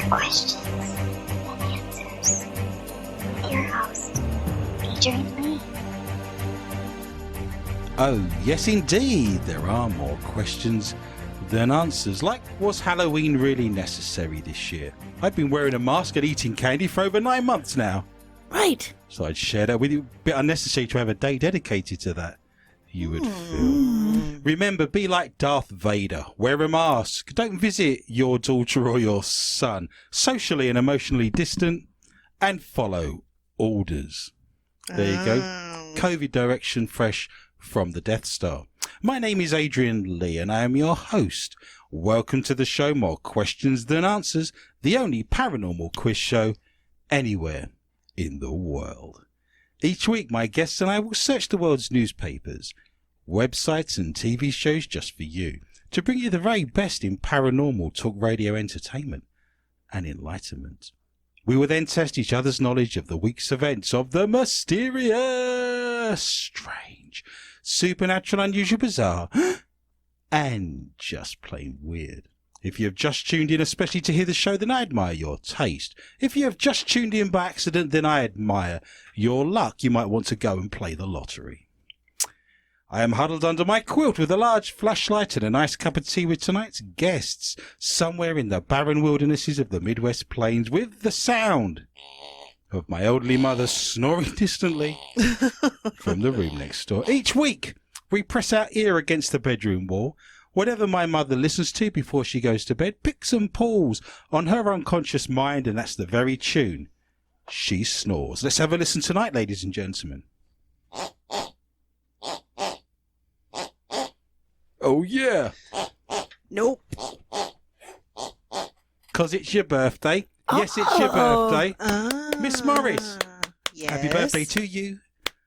Questions and answers with your host, Adrian Lee. Oh, yes indeed, there are more questions than answers. Like, was Halloween really necessary this year? I've been wearing a mask and eating candy for over 9 months now. Right. So I'd share that with you. A bit unnecessary to have a day dedicated to that, you would feel. Remember, be like Darth Vader. Wear a mask. Don't visit your daughter or your son. Socially and emotionally distant. And follow orders. There you go. COVID direction fresh from the Death Star. My name is Adrian Lee and I am your host. Welcome to the show More Questions Than Answers, the only paranormal quiz show anywhere in the world. Each week my guests and I will search the world's newspapers, websites and TV shows just for you, to bring you the very best in paranormal talk radio entertainment and enlightenment. We will then test each other's knowledge of the week's events of the mysterious, strange, supernatural, unusual, bizarre, and just plain weird. If you have just tuned in especially to hear the show, then I admire your taste. If you have just tuned in by accident, then I admire your luck. You might want to go and play the lottery. I am huddled under my quilt with a large flashlight and a nice cup of tea with tonight's guests, somewhere in the barren wildernesses of the Midwest Plains, with the sound of my elderly mother snoring distantly from the room next door. Each week, we press our ear against the bedroom wall. Whatever my mother listens to before she goes to bed picks and pulls on her unconscious mind, and that's the very tune she snores. Let's have a listen tonight, ladies and gentlemen. Oh, yeah. Nope. 'Cause it's your birthday. Yes, it's your birthday. Miss Morris. Yes. Happy birthday to you.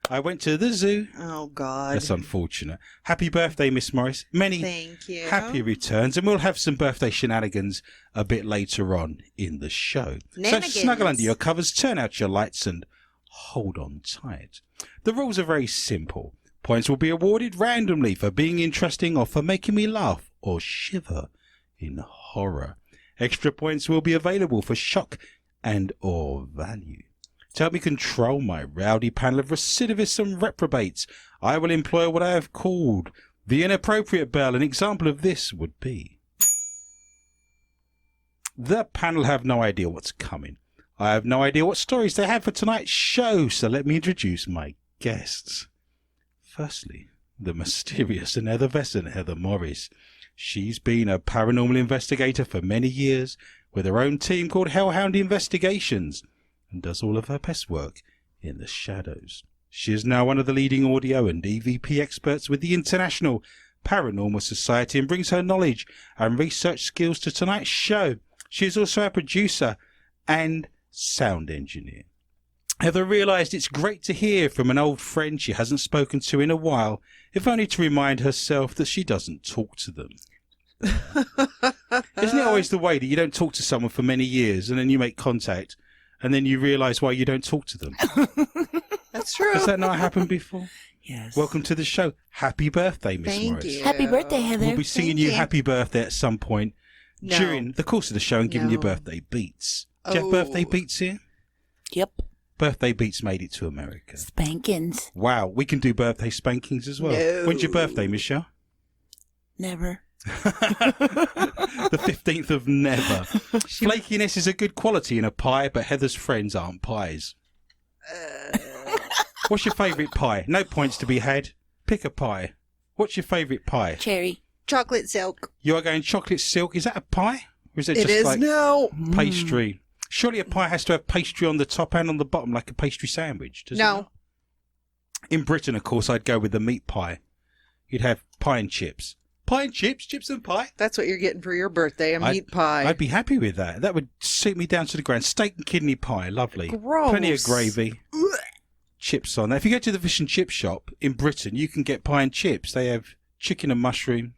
I went to the zoo. Oh, God. That's unfortunate. Happy birthday, Miss Morris. Many Thank you. happy returns, and we'll have some birthday shenanigans a bit later on in the show. So snuggle under your covers, turn out your lights, and hold on tight. The rules are very simple. Points will be awarded randomly for being interesting or for making me laugh or shiver in horror. Extra points will be available for shock and or value. To help me control my rowdy panel of recidivists and reprobates, I will employ what I have called the inappropriate bell. An example of this would be: the panel have no idea what's coming. I have no idea what stories they have for tonight's show, so let me introduce my guests. Firstly, the mysterious and effervescent Heather Morris. She's been a paranormal investigator for many years with her own team called Hellhound Investigations, and does all of her best work in the shadows. She is now one of the leading audio and EVP experts with the International Paranormal Society and brings her knowledge and research skills to tonight's show. She is also a producer and sound engineer. Heather realised it's great to hear from an old friend she hasn't spoken to in a while, if only to remind herself that she doesn't talk to them. Isn't it always the way that you don't talk to someone for many years and then you make contact and then you realise why you don't talk to them? That's true. Has that not happened before? Yes. Welcome to the show. Happy birthday, Miss Morris. Thank you. Happy birthday, Heather. We'll be singing you happy birthday at some point during the course of the show and giving you birthday beats. Do you have birthday beats here? Yep. Birthday beats made it to America. Spankings. Wow, we can do birthday spankings as well. No. When's your birthday, Michelle? Never. The 15th of never. Flakiness is a good quality in a pie, but Heather's friends aren't pies. What's your favourite pie? No points to be had. Pick a pie. What's your favourite pie? Cherry. Chocolate silk. You are going chocolate silk. Is that a pie? Or is it It just is like now. pastry? Surely a pie has to have pastry on the top and on the bottom, like a pastry sandwich, does it No. not? In Britain, of course, I'd go with the meat pie. You'd have pie and chips. Pie and chips, chips and pie. That's what you're getting for your birthday, a meat pie. I'd be happy with that. That would suit me down to the ground. Steak and kidney pie, lovely. Gross. Plenty of gravy. Chips on there. If you go to the fish and chip shop in Britain, you can get pie and chips. They have chicken and mushroom,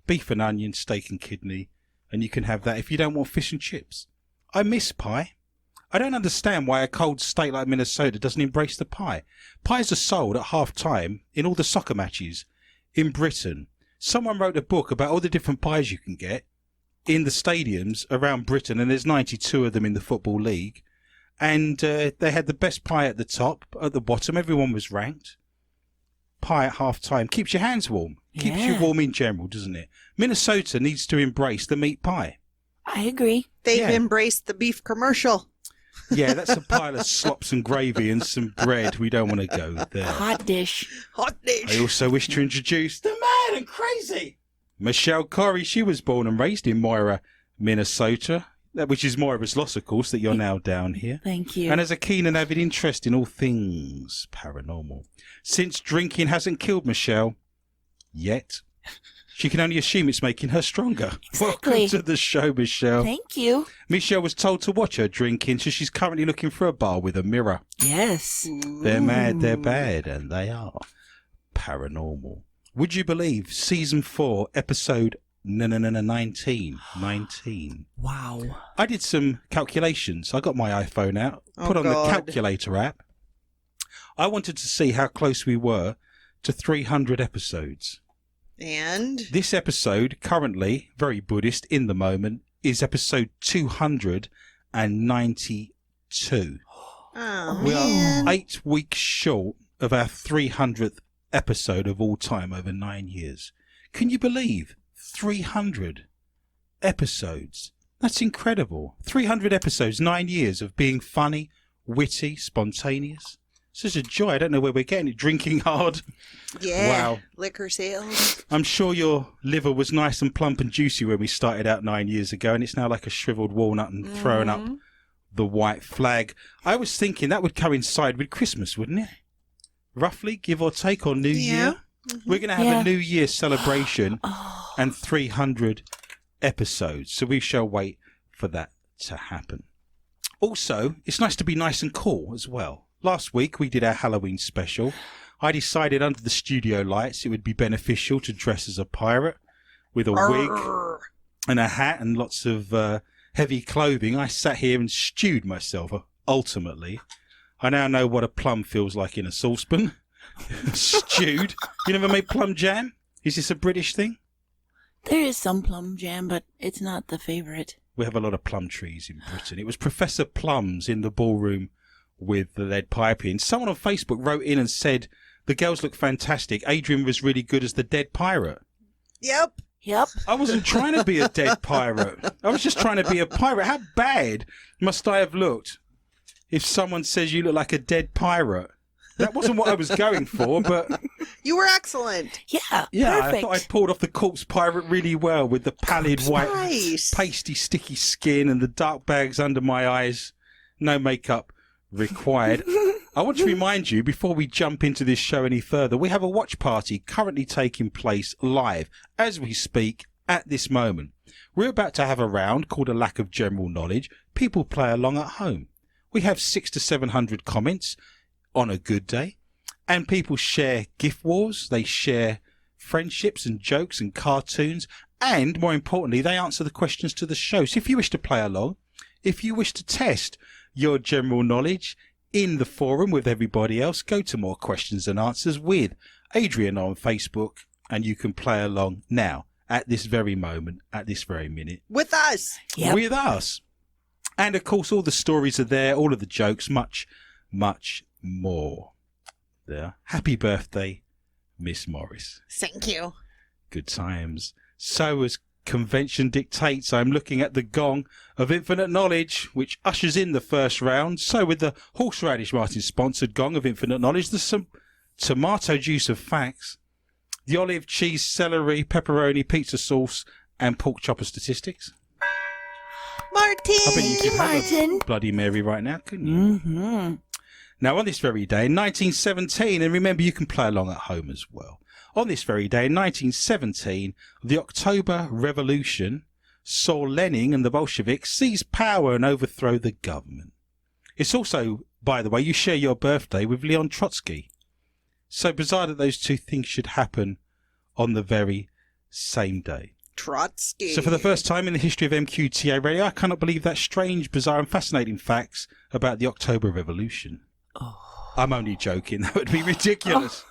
beef and onion, steak and kidney, and you can have that if you don't want fish and chips. I miss pie. I don't understand why a cold state like Minnesota doesn't embrace the pie. Pies are sold at half-time in all the soccer matches in Britain. Someone wrote a book about all the different pies you can get in the stadiums around Britain, and there's 92 of them in the Football League. And they had the best pie at the top, at the bottom. Everyone was ranked. Pie at half-time. Keeps your hands warm. Keeps you warm in general, doesn't it? Minnesota needs to embrace the meat pie. I agree. They've embraced the beef commercial. Yeah, that's a pile of slops and gravy and some bread. We don't want to go there. Hot dish. Hot dish. I also wish to introduce the mad and crazy Michelle Corey. She was born and raised in Moira, Minnesota, which is Moira's loss, of course, that you're now down here. Thank you. And has a keen and avid interest in all things paranormal. Since drinking hasn't killed Michelle yet, she can only assume it's making her stronger. Exactly. Welcome to the show, Michelle. Thank you. Michelle was told to watch her drinking, so she's currently looking for a bar with a mirror. Yes. They're mad, they're bad, and they are paranormal. Would you believe season 4, episode 19? Wow. I did some calculations. I got my iPhone out, put on the calculator app. I wanted to see how close we were to 300 episodes. And? This episode, currently, very Buddhist in the moment, is episode 292. Oh, We man. are 8 weeks short of our 300th episode of all time over 9 years. Can you believe 300 episodes? That's incredible. 300 episodes, 9 years of being funny, witty, spontaneous. It's such a joy. I don't know where we're getting it. Drinking hard. Yeah. Wow. Liquor sales. I'm sure your liver was nice and plump and juicy when we started out 9 years ago, and it's now like a shriveled walnut and throwing up the white flag. I was thinking that would coincide with Christmas, wouldn't it? Roughly, give or take, or New Year. We're going to have a New Year celebration and 300 episodes, so we shall wait for that to happen. Also, it's nice to be nice and cool as well. Last week we did our Halloween special. I decided under the studio lights it would be beneficial to dress as a pirate with a wig and a hat and lots of heavy clothing. I sat here and stewed myself, ultimately. I now know what a plum feels like in a saucepan. Stewed. You never made plum jam? Is this a British thing? There is some plum jam, but it's not the favorite. We have a lot of plum trees in Britain. It was Professor Plums in the ballroom with the lead pipe in. Someone on Facebook wrote in and said, the girls look fantastic. Adrian was really good as the dead pirate. Yep. I wasn't trying to be a dead pirate. I was just trying to be a pirate. How bad must I have looked if someone says you look like a dead pirate? That wasn't what I was going for, but... You were excellent. Yeah, I perfect. thought I pulled off the corpse pirate really well with the pallid white, pasty, sticky skin and the dark bags under my eyes. No makeup required. I want to remind you, before we jump into this show any further, we have a watch party currently taking place live as we speak at this moment. We're about to have a round called A Lack of General Knowledge. People play along at home. We have 600 to 700 comments on a good day, and people share gift wars. They share friendships and jokes and cartoons, and more importantly, they answer the questions to the show. So if you wish to play along, if you wish to test your general knowledge in the forum with everybody else, go to More Questions and Answers with Adrian on Facebook, and you can play along now at this very moment, at this very minute. With us. Yep. With us. And of course, all the stories are there, all of the jokes, much, much more. There. Happy birthday, Miss Morris. Thank you. Good times. So as convention dictates, I'm looking at the gong of infinite knowledge, which ushers in the first round. So with the horseradish Martin sponsored gong of infinite knowledge, there's some tomato juice of facts, the olive, cheese, celery, pepperoni, pizza sauce, and pork chopper statistics. Martin! I bet you could have Martin. a Bloody Mary right now, couldn't you? Mm-hmm. Now, on this very day in 1917, and remember you can play along at home as well. On this very day in 1917, the October Revolution saw Lenin and the Bolsheviks seize power and overthrow the government. It's also, by the way, you share your birthday with Leon Trotsky. So bizarre that those two things should happen on the very same day. Trotsky. So for the first time in the history of MQTA Radio, I cannot believe that strange, bizarre and fascinating facts about the October Revolution. Oh. I'm only joking. That would be ridiculous.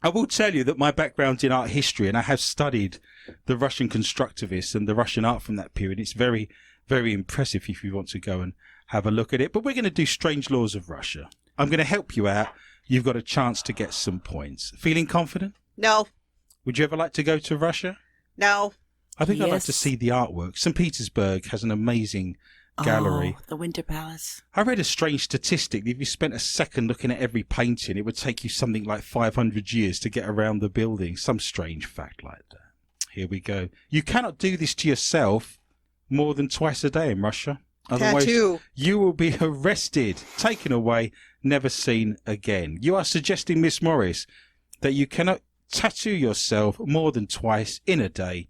I will tell you that my background's in art history and I have studied the Russian constructivists and the Russian art from that period. It's very, very impressive if you want to go and have a look at it. But we're going to do Strange Laws of Russia. I'm going to help you out. You've got a chance to get some points. Feeling confident? No. Would you ever like to go to Russia? No. I think I'd like to Yes. see the artwork. St. Petersburg has an amazing gallery. Oh, the Winter Palace. I read a strange statistic. If you spent a second looking at every painting, it would take you something like 500 years to get around the building. Some strange fact like that. Here we go. You cannot do this to yourself more than twice a day in Russia. Otherwise, Tattoo. you will be arrested, taken away, never seen again. You are suggesting, Miss Morris, that you cannot tattoo yourself more than twice in a day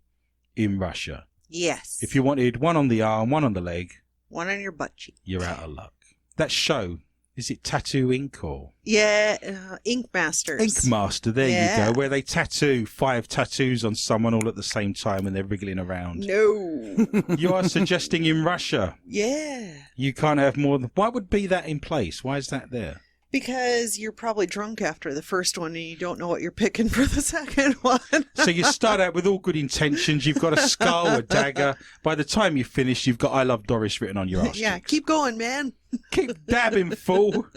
in Russia. Yes. If you wanted one on the arm, one on the leg, One on your butt cheek. you're out of luck. That show, is it Tattoo Ink or? Yeah, Ink Masters. Ink Master, there Yeah. you go, where they tattoo 5 tattoos on someone all at the same time and they're wriggling around. No. You are suggesting in Russia Yeah. you can't have more than... Why would be that in place? Why is that there? Because you're probably drunk after the first one and you don't know what you're picking for the second one. So you start out with all good intentions. You've got a skull, a dagger. By the time you finish, you've got I Love Doris written on your arse. Yeah, cheeks. keep going, man. Keep dabbing, fool.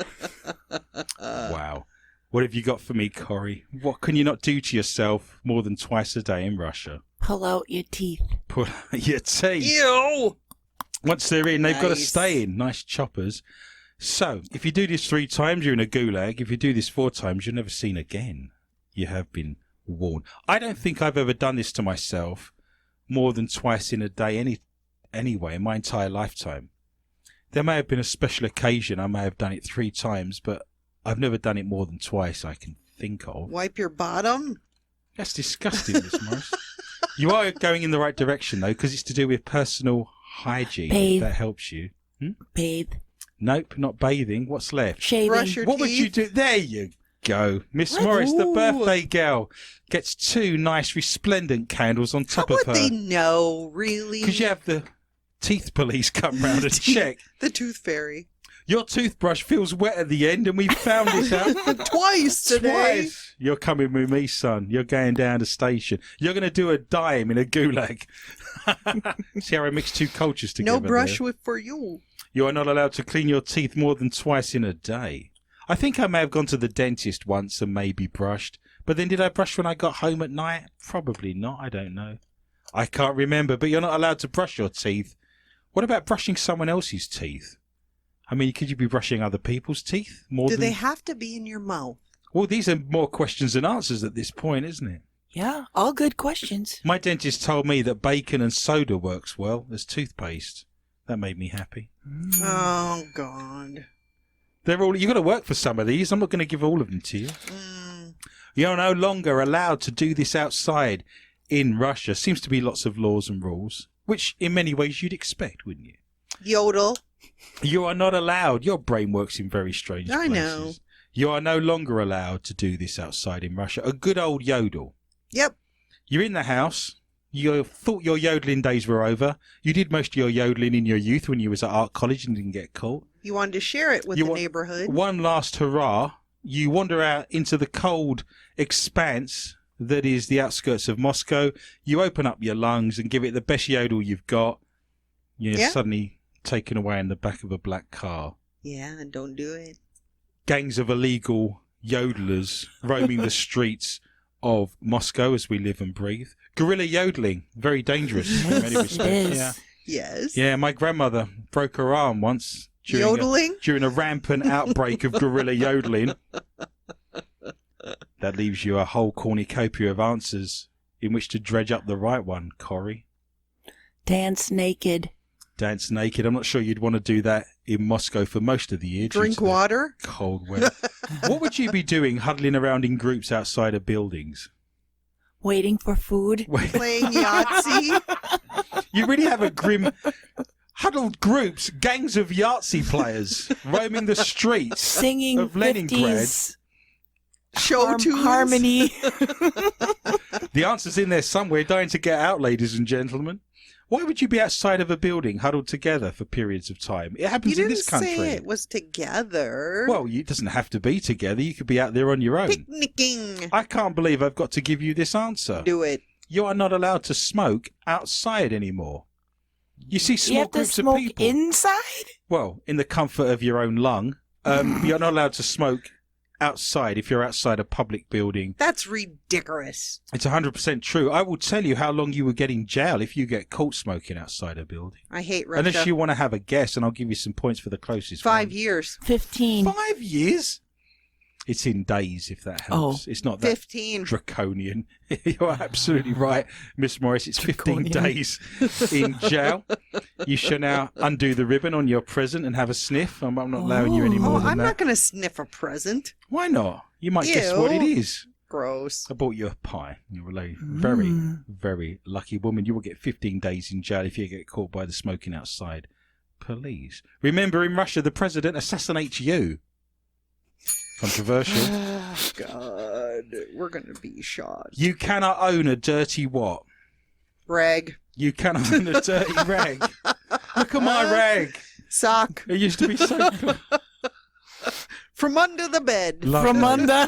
Wow. What have you got for me, Corrie? What can you not do to yourself more than twice a day in Russia? Pull out your teeth. Pull out your teeth. Ew. Once they're in, they've got to Nice. stay in. Nice choppers. So, if you do this 3 times, you're in a gulag. If you do this 4 times, you're never seen again. You have been warned. I don't think I've ever done this to myself more than twice in a day anyway, in my entire lifetime. There may have been a special occasion. I may have done it 3 times, but I've never done it more than twice I can think of. Wipe your bottom. That's disgusting, Miss Morris. You are going in the right direction, though, because it's to do with personal hygiene. Bathe. If that helps you. Bathe. Nope, not bathing. What's left? Shaving. Brush your What would you teeth. do? There you go. Miss What? Morris, the Ooh. birthday girl, gets 2 nice resplendent candles on How top of would her. they know, really? Because you have the teeth police come round and check. The tooth fairy. Your toothbrush feels wet at the end and we found this out Twice today. twice. You're coming with me, son. You're going down the station. You're going to do a dime in a gulag. See how I mix 2 cultures together No brush there? for you. You are not allowed to clean your teeth more than twice in a day. I think I may have gone to the dentist once and maybe brushed. But then did I brush when I got home at night? Probably not. I don't know. I can't remember. But you're not allowed to brush your teeth. What about brushing someone else's teeth? I mean, could you be brushing other people's teeth? Do they have to be in your mouth? Well, these are more questions than answers at this point, isn't it? Yeah, all good questions. My dentist told me that bacon and soda works well as toothpaste. That made me happy. Oh, God. They're all. You've got to work for some of these. I'm not going to give all of them to you. You're no longer allowed to do this outside in Russia. Seems to be lots of laws and rules, which in many ways you'd expect, wouldn't you? Yodel. You are not allowed. Your brain works in very strange I places. know. You are no longer allowed to do this outside in Russia. A good old yodel. Yep. You're in the house. You thought your yodeling days were over. You did most of your yodeling in your youth when you was at art college and didn't get caught. You wanted to share it with You the want- neighborhood. One last hurrah. You wander out into the cold expanse that is the outskirts of Moscow. You open up your lungs and give it the best yodel you've got. You're Yeah. suddenly taken away in the back of a black car. Yeah, don't do it. Gangs of illegal yodelers roaming the streets of Moscow as we live and breathe. Guerrilla yodeling, very dangerous in many Yes, respects. it is. Yeah. Yes. Yeah, my grandmother broke her arm once Yodeling? during a rampant outbreak of guerrilla yodeling. That leaves you a whole cornucopia of answers in which to dredge up the right one, Corrie. Dance naked. Dance naked. I'm not sure you'd want to do that in Moscow for most of the year. due Drink to the water. Cold weather. What would you be doing huddling around in groups outside of buildings? Waiting for food. Playing Yahtzee. You really have a grim... Huddled groups, gangs of Yahtzee players roaming the streets Singing of Leningrad. 50s Show tunes. harmony. The answer's in there somewhere. Dying to get out, ladies and gentlemen. Why would you be outside of a building huddled together for periods of time? It happens You in didn't this country. say it was together. Well, it doesn't have to be together. You could be out there on your own. Picnicking. I can't believe I've got to give you this answer. Do it. You are not allowed to smoke outside anymore. You see You small have to groups of smoke people. inside? Well, in the comfort of your own lung. You're not allowed to smoke outside if you're outside a public building. That's ridiculous. It's 100% true. I will tell you how long you will get in jail if you get caught smoking outside a building. I hate Russia. Unless you want to have a guess, and I'll give you some points for the closest 5 one. years. 15. 5 years? It's in days, if that helps. It's not that 15. draconian. You're absolutely right, Miss Morris. It's 15 Draconian. days in jail. You shall now undo the ribbon on your present and have a sniff. I'm not allowing you any Oh, more than I'm that. not going to sniff a present. Why not? You might guess what it Ew. is. Gross. I bought you a pie. You're a very, very lucky woman. You will get 15 days in jail if you get caught by the smoking outside police. Remember, in Russia, the president assassinates you. Controversial. Oh, God. We're going to be shot. You cannot own a dirty what? Rag. You cannot own a dirty rag. Look at my rag. Sock. It used to be so good. From under the bed. From under.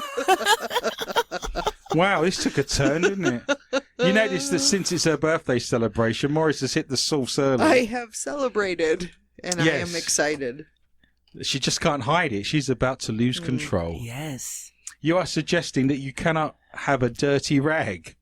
Wow, this took a turn, didn't it? You notice that since it's her birthday celebration, Morris has hit the sauce early. I have celebrated, and I Yes. am excited. She just can't hide it. She's about to lose control. Yes. You are suggesting that you cannot have a dirty rag.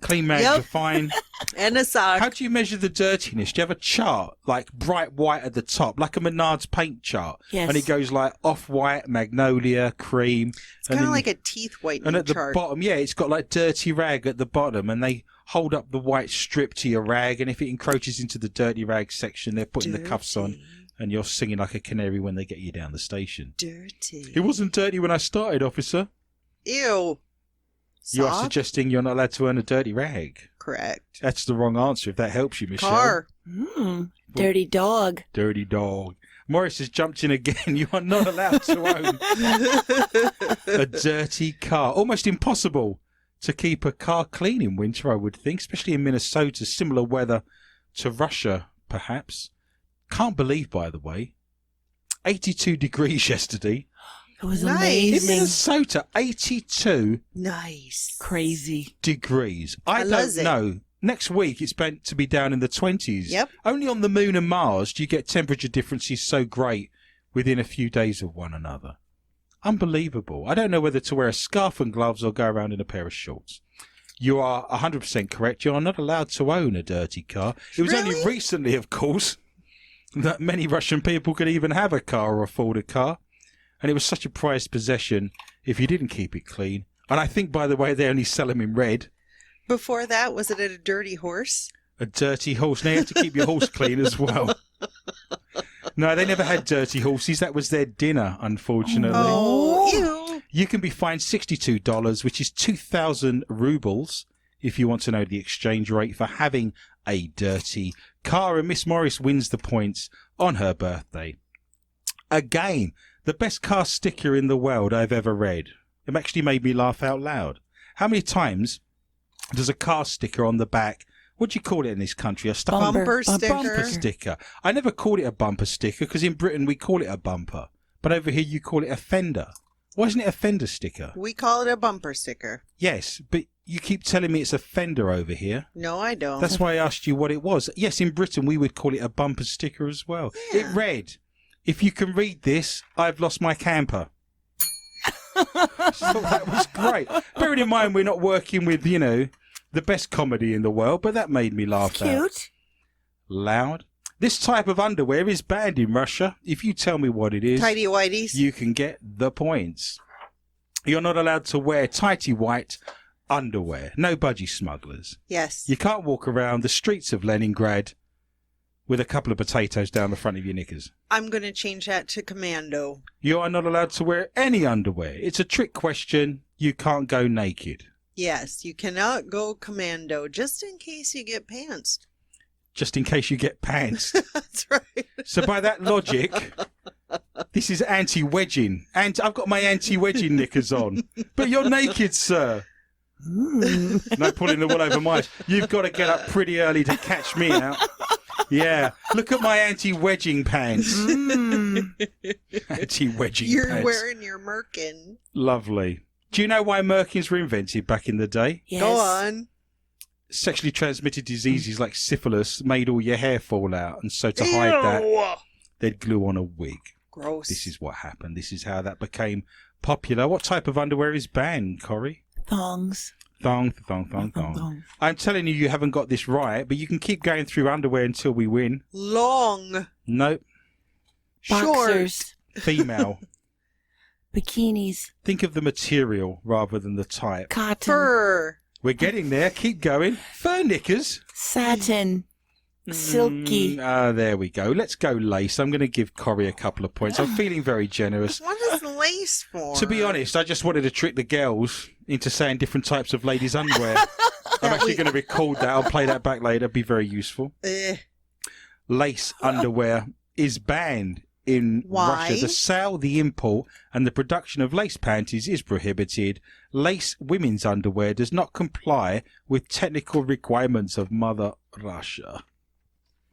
Clean rags Yep. are fine. And a sock. How do you measure the dirtiness? Do you have a chart, like bright white at the top, like a Menard's paint chart? Yes. And it goes like off-white, magnolia, cream. It's kind of like a teeth whitening And at the chart. bottom, yeah, it's got like dirty rag at the bottom, and they hold up the white strip to your rag, and if it encroaches into the dirty rag section, they're putting the cuffs on, and you're singing like a canary when they get you down the station. Dirty. It wasn't dirty when I started, officer. Ew. You are Sock? suggesting you're not allowed to own a dirty rag. Correct. That's the wrong answer, if that helps you, Michelle. Car. Dirty dog. Dirty dog. Morris has jumped in again. You are not allowed to own a dirty car. Almost impossible to keep a car clean in winter, I would think, especially in Minnesota. Similar weather to Russia, perhaps. Can't believe, by the way, 82 degrees yesterday. It was Nice. In amazing. Minnesota, 82 Nice. Crazy. degrees. I loves don't it. know. Next week, it's meant to be down in the 20s. Yep. Only on the moon and Mars do you get temperature differences so great within a few days of one another. Unbelievable. I don't know whether to wear a scarf and gloves or go around in a pair of shorts. You are 100% correct. You are not allowed to own a dirty car. It was only Really? recently, of course, that many Russian people could even have a car or afford a car. And it was such a prized possession if you didn't keep it clean. And I think, by the way, they only sell them in red. Before that, was it a dirty horse? A dirty horse. Now you have to keep your horse clean as well. No, they never had dirty horses. That was their dinner, unfortunately. Oh, ew. You can be fined $62, which is 2,000 rubles, if you want to know the exchange rate, for having a dirty car. And Miss Morris wins the points on her birthday. Again, the best car sticker in the world I've ever read. It actually made me laugh out loud. How many times does a car sticker on the back, what do you call it in this country? A Bumper sticker. bumper sticker. I never called it a bumper sticker because in Britain we call it a bumper. But over here you call it a fender. Why isn't it a fender sticker? We call it a bumper sticker. Yes, but you keep telling me it's a fender over here. No, I don't. That's why I asked you what it was. Yes, in Britain we would call it a bumper sticker as well. Yeah. It read, "If you can read this, I've lost my camper." So that was great. Bearing in mind we're not working with, the best comedy in the world, but that made me laugh out Cute. loud. This type of underwear is banned in Russia. If you tell me what it is, Tidy whities. you can get the points. You're not allowed to wear tighty white underwear. No budgie smugglers. Yes. You can't walk around the streets of Leningrad with a couple of potatoes down the front of your knickers. I'm going to change that to commando. You are not allowed to wear any underwear. It's a trick question. You can't go naked. Yes, you cannot go commando just in case you get pantsed. Just in case you get pants. That's right. So by that logic, this is anti-wedging. And I've got my anti-wedging knickers on. But you're naked, sir. No pulling the wool over my eyes. You've got to get up pretty early to catch me out. Yeah. Look at my anti-wedging pants. Anti-wedging pants. You're wearing your merkin. Lovely. Do you know why merkins were invented back in the day? Yes. Go on. Sexually transmitted diseases like syphilis made all your hair fall out, and so to hide that, they'd glue on a wig. Gross. This is what happened. This is how that became popular. What type of underwear is banned, Corrie? Thongs. Thong. I'm telling you, you haven't got this right, but you can keep going through underwear until we win. Long. Nope. Short. Boxers. Female. Bikinis. Think of the material rather than the type. Cotton. Fur. We're getting there. Keep going. Fur knickers. Satin. Silky. There we go. Let's go lace. I'm going to give Corrie a couple of points. I'm feeling very generous. What is lace for? To be honest, I just wanted to trick the girls into saying different types of ladies' underwear. I'm actually going to record that. I'll play that back later. It'll be very useful. Lace underwear is banned in Why? Russia. The sale, the import, and the production of lace panties is prohibited. Lace women's underwear does not comply with technical requirements of Mother Russia.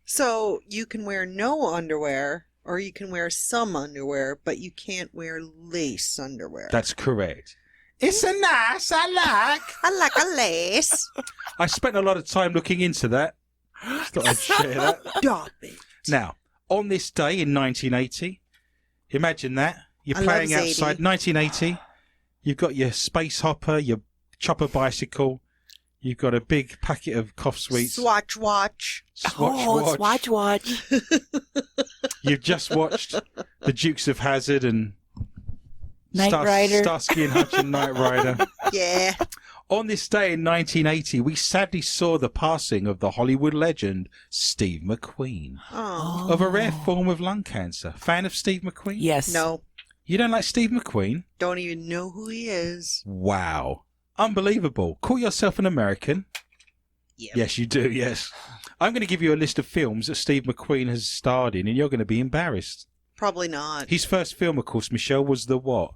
So you can wear no underwear, or you can wear some underwear, but you can't wear lace underwear. That's correct. It's a nice, I like. I like a lace. I spent a lot of time looking into that. Thought I'd share that. Stop it. Now, on this day in 1980, imagine that. You're I playing loves outside. 80. 1980, you've got your space hopper, your chopper bicycle, you've got a big packet of cough sweets. Swatch watch. Swatch watch. You've just watched the Dukes of Hazzard and Knight Rider. Starsky and Hutch and Knight Rider. Yeah. On this day in 1980, we sadly saw the passing of the Hollywood legend Steve McQueen Oh. of a rare form of lung cancer. Fan of Steve McQueen? Yes. No. You don't like Steve McQueen? Don't even know who he is. Wow. Unbelievable. Call yourself an American? Yep. Yes, you do, yes. I'm going to give you a list of films that Steve McQueen has starred in, and you're going to be embarrassed. Probably not. His first film, of course, Michelle, was the what?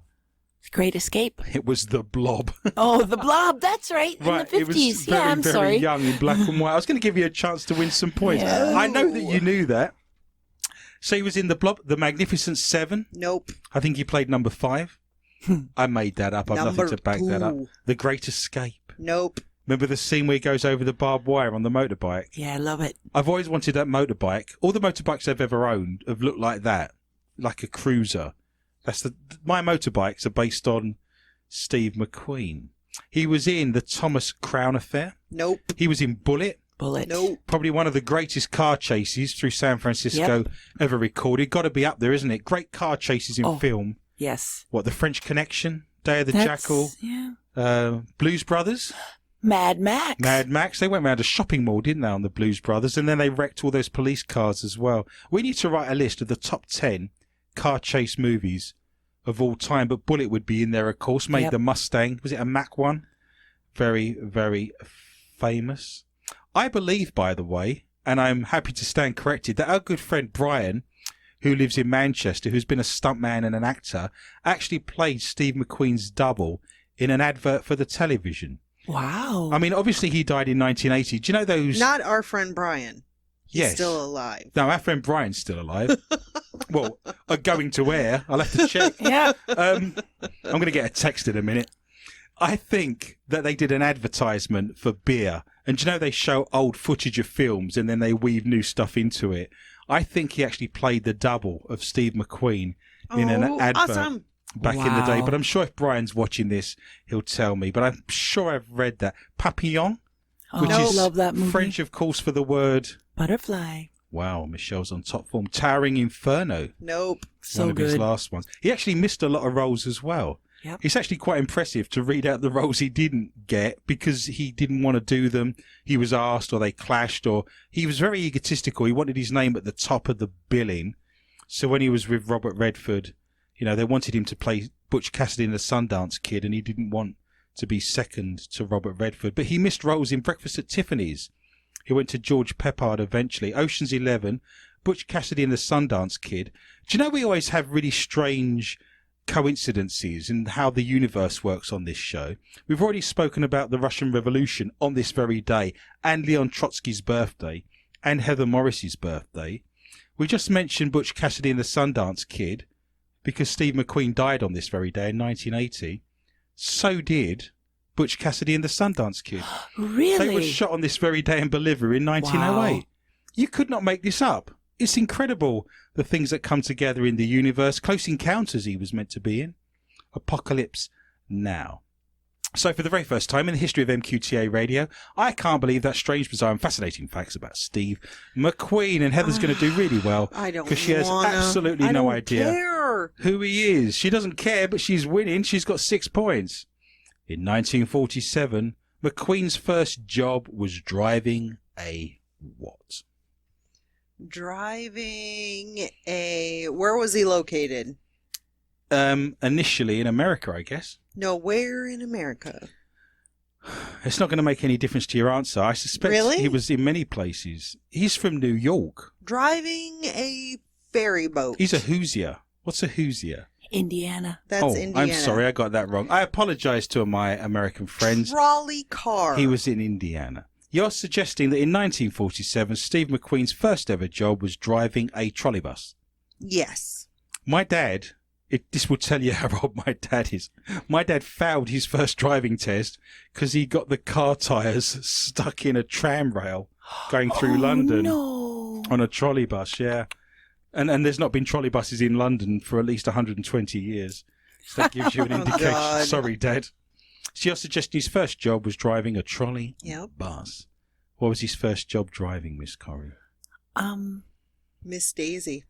Great Escape. It was The Blob. Oh, The Blob. That's right. Right, In it the 50s. was very, Yeah, I'm very sorry. young in black and white. I was going to give you a chance to win some points. Yeah. I know that you knew that. So he was in The Blob, The Magnificent Seven. Nope. I think he played number 5. I made that up. I've Number nothing to back that up. 2. The Great Escape. Nope. Remember the scene where he goes over the barbed wire on the motorbike? Yeah, I love it. I've always wanted that motorbike. All the motorbikes I've ever owned have looked like that, like a cruiser. My motorbikes are based on Steve McQueen. He was in the Thomas Crown Affair. Nope. He was in Bullet. Nope. Probably one of the greatest car chases through San Francisco ever recorded. Got to be up there, isn't it? Great car chases in film. Yes. What, The French Connection? Day of the That's- Jackal? Yeah. Blues Brothers? Mad Max. Mad Max. They went round a shopping mall, didn't they, on the Blues Brothers? And then they wrecked all those police cars as well. We need to write a list of the top 10 car chase movies of all time. But Bullet would be in there, of course. Made the Mustang. Was it a Mac one? Very, very famous. I believe, by the way, and I'm happy to stand corrected, that our good friend Brian, who lives in Manchester, who's been a stuntman and an actor, actually played Steve McQueen's double in an advert for the television. Wow. I mean, obviously he died in 1980. Do you know those? Not our friend Brian. He's Yes. still alive. No, our friend Brian's still alive. Well, going to air. I'll have to check. Yeah. I'm going to get a text in a minute. I think that they did an advertisement for beer. And do you know they show old footage of films and then they weave new stuff into it? I think he actually played the double of Steve McQueen in an advert Awesome. back in the day. Wow. But I'm sure if Brian's watching this, he'll tell me. But I'm sure I've read that. Papillon, which I is love that movie. French, of course, for the word... Butterfly. Wow, Michelle's on top form. Towering Inferno, Nope. So one of his good. last ones. He actually missed a lot of roles as well. Yep. It's actually quite impressive to read out the roles he didn't get because he didn't want to do them. He was asked, or they clashed, or he was very egotistical. He wanted his name at the top of the billing. So when he was with Robert Redford, they wanted him to play Butch Cassidy and the Sundance Kid, and he didn't want to be second to Robert Redford. But he missed roles in Breakfast at Tiffany's. He went to George Peppard eventually. Ocean's 11, Butch Cassidy and the Sundance Kid. Do you know we always have really strange coincidences in how the universe works on this show? We've already spoken about the Russian Revolution on this very day, and Leon Trotsky's birthday, and Heather Morris's birthday. We just mentioned Butch Cassidy and the Sundance Kid because Steve McQueen died on this very day in 1980. So did Butch Cassidy and the Sundance Kid. Really? They were shot on this very day in Bolivia in 1908. Wow. You could not make this up. It's incredible, the things that come together in the universe. Close Encounters he was meant to be in. Apocalypse Now. So for the very first time in the history of MQTA Radio, I can't believe that strange, bizarre and fascinating facts about Steve McQueen. And Heather's going to do really well. I don't because she has absolutely no idea who he is. She doesn't care, but she's winning. She's got 6 points. In 1947, McQueen's first job was driving a what? Driving a... Where was he located? Initially in America, I guess. No, where in America? It's not going to make any difference to your answer. I suspect he was in many places. He's from New York. Driving a ferry boat. He's a Hoosier. What's a Hoosier? Indiana. That's Indiana. I'm sorry, I got that wrong. I apologize to my American friends. Trolley car. He was in Indiana. You're suggesting that in 1947, Steve McQueen's first ever job was driving a trolley bus. Yes. My dad, this will tell you how old my dad is. My dad failed his first driving test because he got the car tyres stuck in a tram rail going through London on a trolley bus, yeah. And there's not been trolley buses in London for at least 120 years. So that gives you an indication. God. Sorry, Dad. So you're suggesting his first job was driving a trolley bus. What was his first job driving, Miss Corrie? Miss Daisy.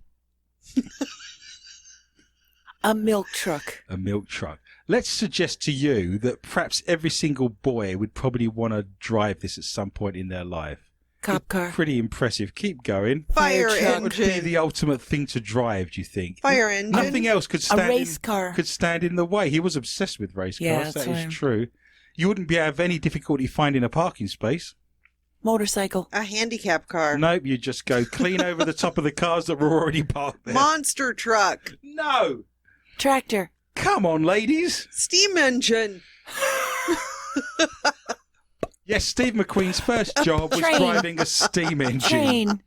A milk truck. A milk truck. Let's suggest to you that perhaps every single boy would probably want to drive this at some point in their life. Cop car. Pretty impressive. Keep going. Fire What would be engine. the ultimate thing to drive, do you think? Fire engine. Nothing else could stand A race car. could stand in the way. He was obsessed with race Yeah, cars. that's That is right. true. You wouldn't be have any difficulty finding a parking space. Motorcycle. A handicap car. Nope, you just go clean over the top of the cars that were already parked there. Monster truck. No! Tractor. Come on, ladies. Steam engine. Yes, Steve McQueen's first job was Train. driving a steam engine. Train.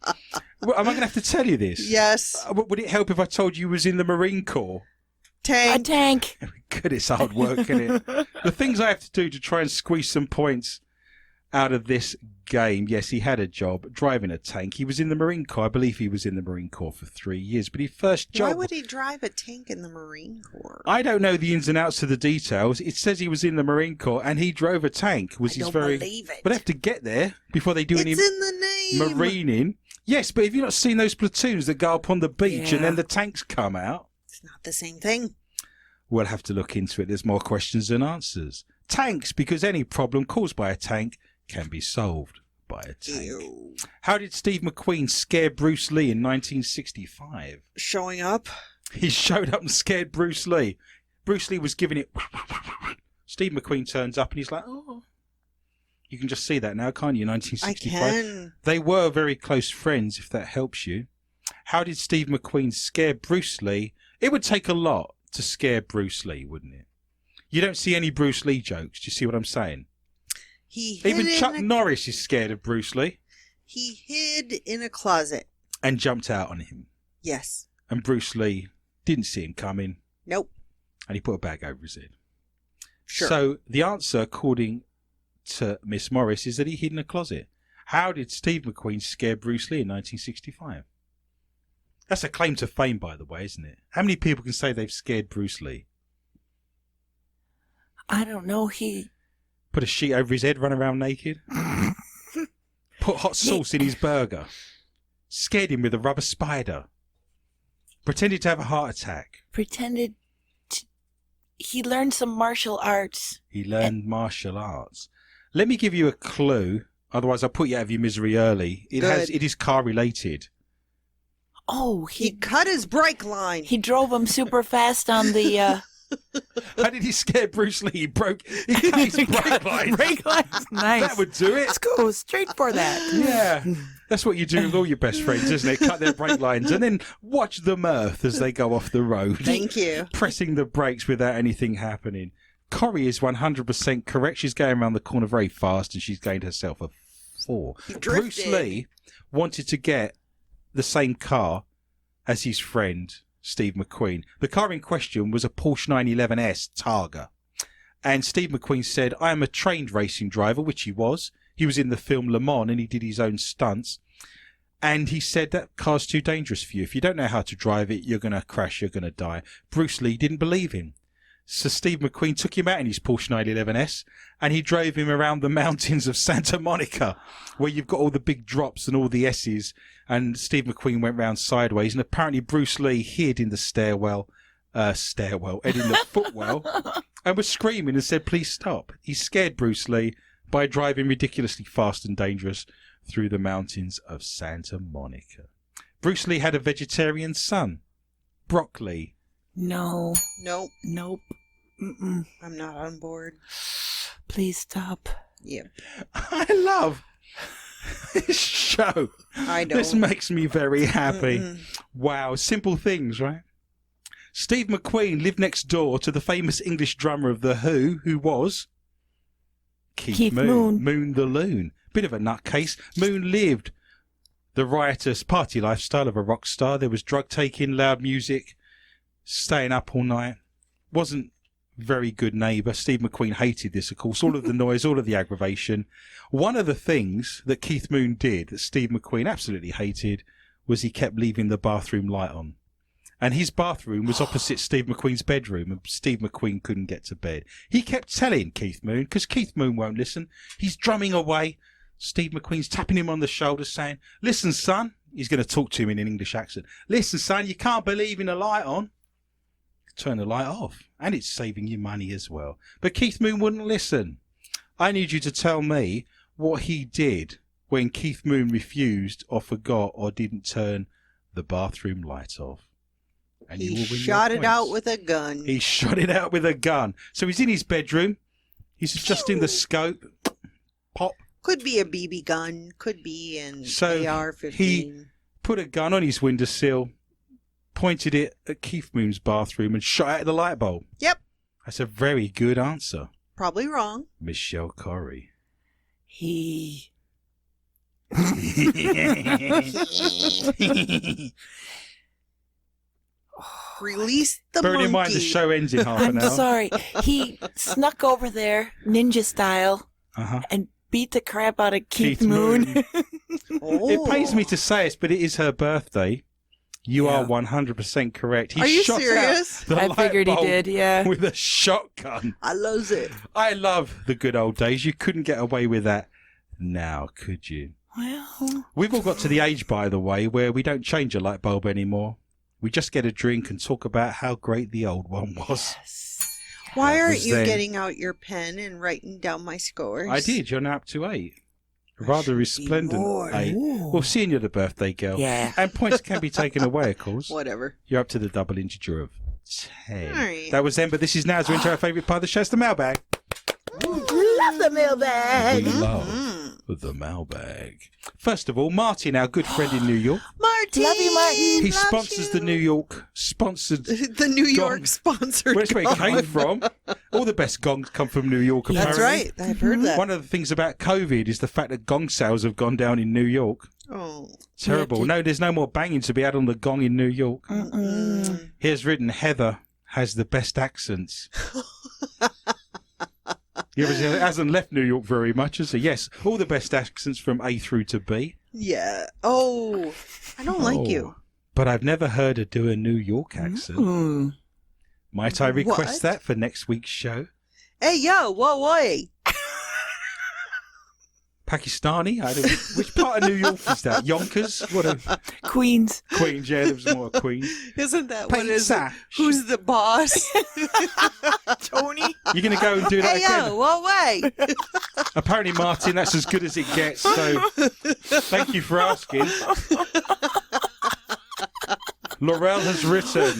Well, am I going to have to tell you this? Yes. Would it help if I told you he was in the Marine Corps? A Tank. tank. Good, it's hard work, isn't it? The things I have to do to try and squeeze some points out of this game. Yes, he had a job driving a tank. He was in the Marine Corps. I believe he was in the Marine Corps for 3 years. But his first job... Why would he drive a tank in the Marine Corps? I don't know the ins and outs of the details. It says he was in the Marine Corps and he drove a tank. Was I his don't very... believe it. But they have to get there before they do It's any in the name. marining. Yes, but have you not seen those platoons that go up on the beach and Yeah. then the tanks come out? It's not the same thing. We'll have to look into it. There's more questions than answers. Tanks, because any problem caused by a tank can be solved by a tank. Ew. How did Steve McQueen scare Bruce Lee in 1965? Showing up. He showed up and scared Bruce Lee. Bruce Lee was giving it... Steve McQueen turns up and he's like, oh. You can just see that now, can't you? 1965. I can. They were very close friends, if that helps you. How did Steve McQueen scare Bruce Lee? It would take a lot to scare Bruce Lee, wouldn't it? You don't see any Bruce Lee jokes. Do you see what I'm saying? He hid Even in Chuck a, Norris is scared of Bruce Lee He hid in a closet. and jumped out on him. Yes. And Bruce Lee didn't see him coming Nope. and he put a bag over his head. Sure. So the answer, according to Miss Morris, is that he hid in a closet. How did Steve McQueen scare Bruce Lee in 1965? That's a claim to fame, by the way, isn't it? How many people can say they've scared Bruce Lee? I don't know. He. Put a sheet over his head, run around naked? Put hot sauce in his burger? Scared him with a rubber spider? Pretended to have a heart attack? Pretended he learned some martial arts. He learned martial arts. Let me give you a clue. Otherwise, I'll put you out of your misery early. It is car related. Oh, He cut his brake line. he drove him super fast on the How did he scare Bruce Lee? He cut his brake line. brake lines. Nice. That would do it. Let's go straight for that. Yeah. That's what you do with all your best friends, isn't it? Cut their brake lines and then watch the mirth as they go off the road. Thank you. Pressing the brakes without anything happening. Corrie is 100% correct. She's going around the corner very fast and she's gained herself a 4. Bruce Lee wanted to get the same car as his friend Steve McQueen. The car in question was a Porsche 911S Targa. And Steve McQueen said, I am a trained racing driver, which he was. He was in the film Le Mans and he did his own stunts. And he said, that car's too dangerous for you. If you don't know how to drive it, you're going to crash, you're going to die. Bruce Lee didn't believe him. So Steve McQueen took him out in his Porsche 911S and he drove him around the mountains of Santa Monica, where you've got all the big drops and all the S's. And Steve McQueen went round sideways. And apparently Bruce Lee hid in the hid in the footwell, and was screaming and said, please stop. He scared Bruce Lee by driving ridiculously fast and dangerous through the mountains of Santa Monica. Bruce Lee had a vegetarian son, Brock Lee. No. Nope. Nope. Mm-mm. I'm not on board. Please stop. Yeah. I love this show. I know. This makes me very happy. Mm-mm. Wow. Simple things, right? Steve McQueen lived next door to the famous English drummer of The Who was Keith Moon. Moon the Loon. Bit of a nutcase. Moon lived the riotous party lifestyle of a rock star. There was drug taking, loud music, staying up all night. Wasn't very good neighbour. Steve McQueen hated this, of course. All of the noise, all of the aggravation. One of the things that Keith Moon did that Steve McQueen absolutely hated was he kept leaving the bathroom light on. And his bathroom was opposite Steve McQueen's bedroom, and Steve McQueen couldn't get to bed. He kept telling Keith Moon, because Keith Moon won't listen. He's drumming away. Steve McQueen's tapping him on the shoulder saying, listen, son. He's going to talk to him in an English accent. Listen, son, you can't be leaving the light on. Turn the light off. And it's saving you money as well. But Keith Moon wouldn't listen. I need you to tell me what he did when Keith Moon refused or forgot or didn't turn the bathroom light off. And He shot it out with a gun. He shot it out with a gun. So he's in his bedroom. He's adjusting the scope. Pop. Could be a BB gun. Could be an So AR-15. he put a gun on his windowsill, pointed it at Keith Moon's bathroom and shot out the light bulb. Yep. That's a very good answer, Probably wrong. Michelle Corrie. He. Release the Bearing monkey. in mind the show ends in half I'm an hour. sorry. He snuck over there, ninja style, Uh-huh. and beat the crap out of Keith, Keith Moon. Oh. It pains me to say it, but it is her birthday. You Yeah. are 100% correct. He Are you shot serious? out the I light figured he bulb did, yeah. with a shotgun. I love it. I love the good old days. You couldn't get away with that now, could you? Well, We've all got to the age, by the way, where we don't change a light bulb anymore. We just get a drink and talk about how great the old one was. Why That aren't was you then. getting out your pen and writing down my scores? I did. You're now up to 8. Rather resplendent more. 8. Well, seeing you're the birthday girl. Yeah. And points can be taken away, of course. Whatever. You're up to the double integer of 10. All right. That was Ember. This is now. As we're into our favourite part of the show, it's the mailbag. love the mailbag. We love the mailbag. First of all, Martin, our good friend in New York. Martin! Love you, Martin. He Love sponsors you. the New York sponsored. The New York Gong. sponsored. Where's where it came gong. from? All the best gongs come from New York, apparently. That's right. I've heard that. One of the things about COVID is the fact that gong sales have gone down in New York. Oh. Terrible. Yeah, No, there's no more banging to be had on the gong in New York. Mm-mm. Here's written, Heather has the best accents. He hasn't left New York very much, has he? Yes, all the best accents from A through to B. Yeah. Oh. I don't like you. But I've never heard her do a New York accent. Mm. Might I request What? that for next week's show? Hey, yo, whoa. Pakistani? Which part of New York is that? Yonkers? What a Queens. Queens, yeah, there was more Queens. Isn't that what is it? Pizza. Who's the boss? You're going to go and do that Hey, again? yo, what way? Apparently, Martin, that's as good as it gets. So, thank you for asking. Laurel has written,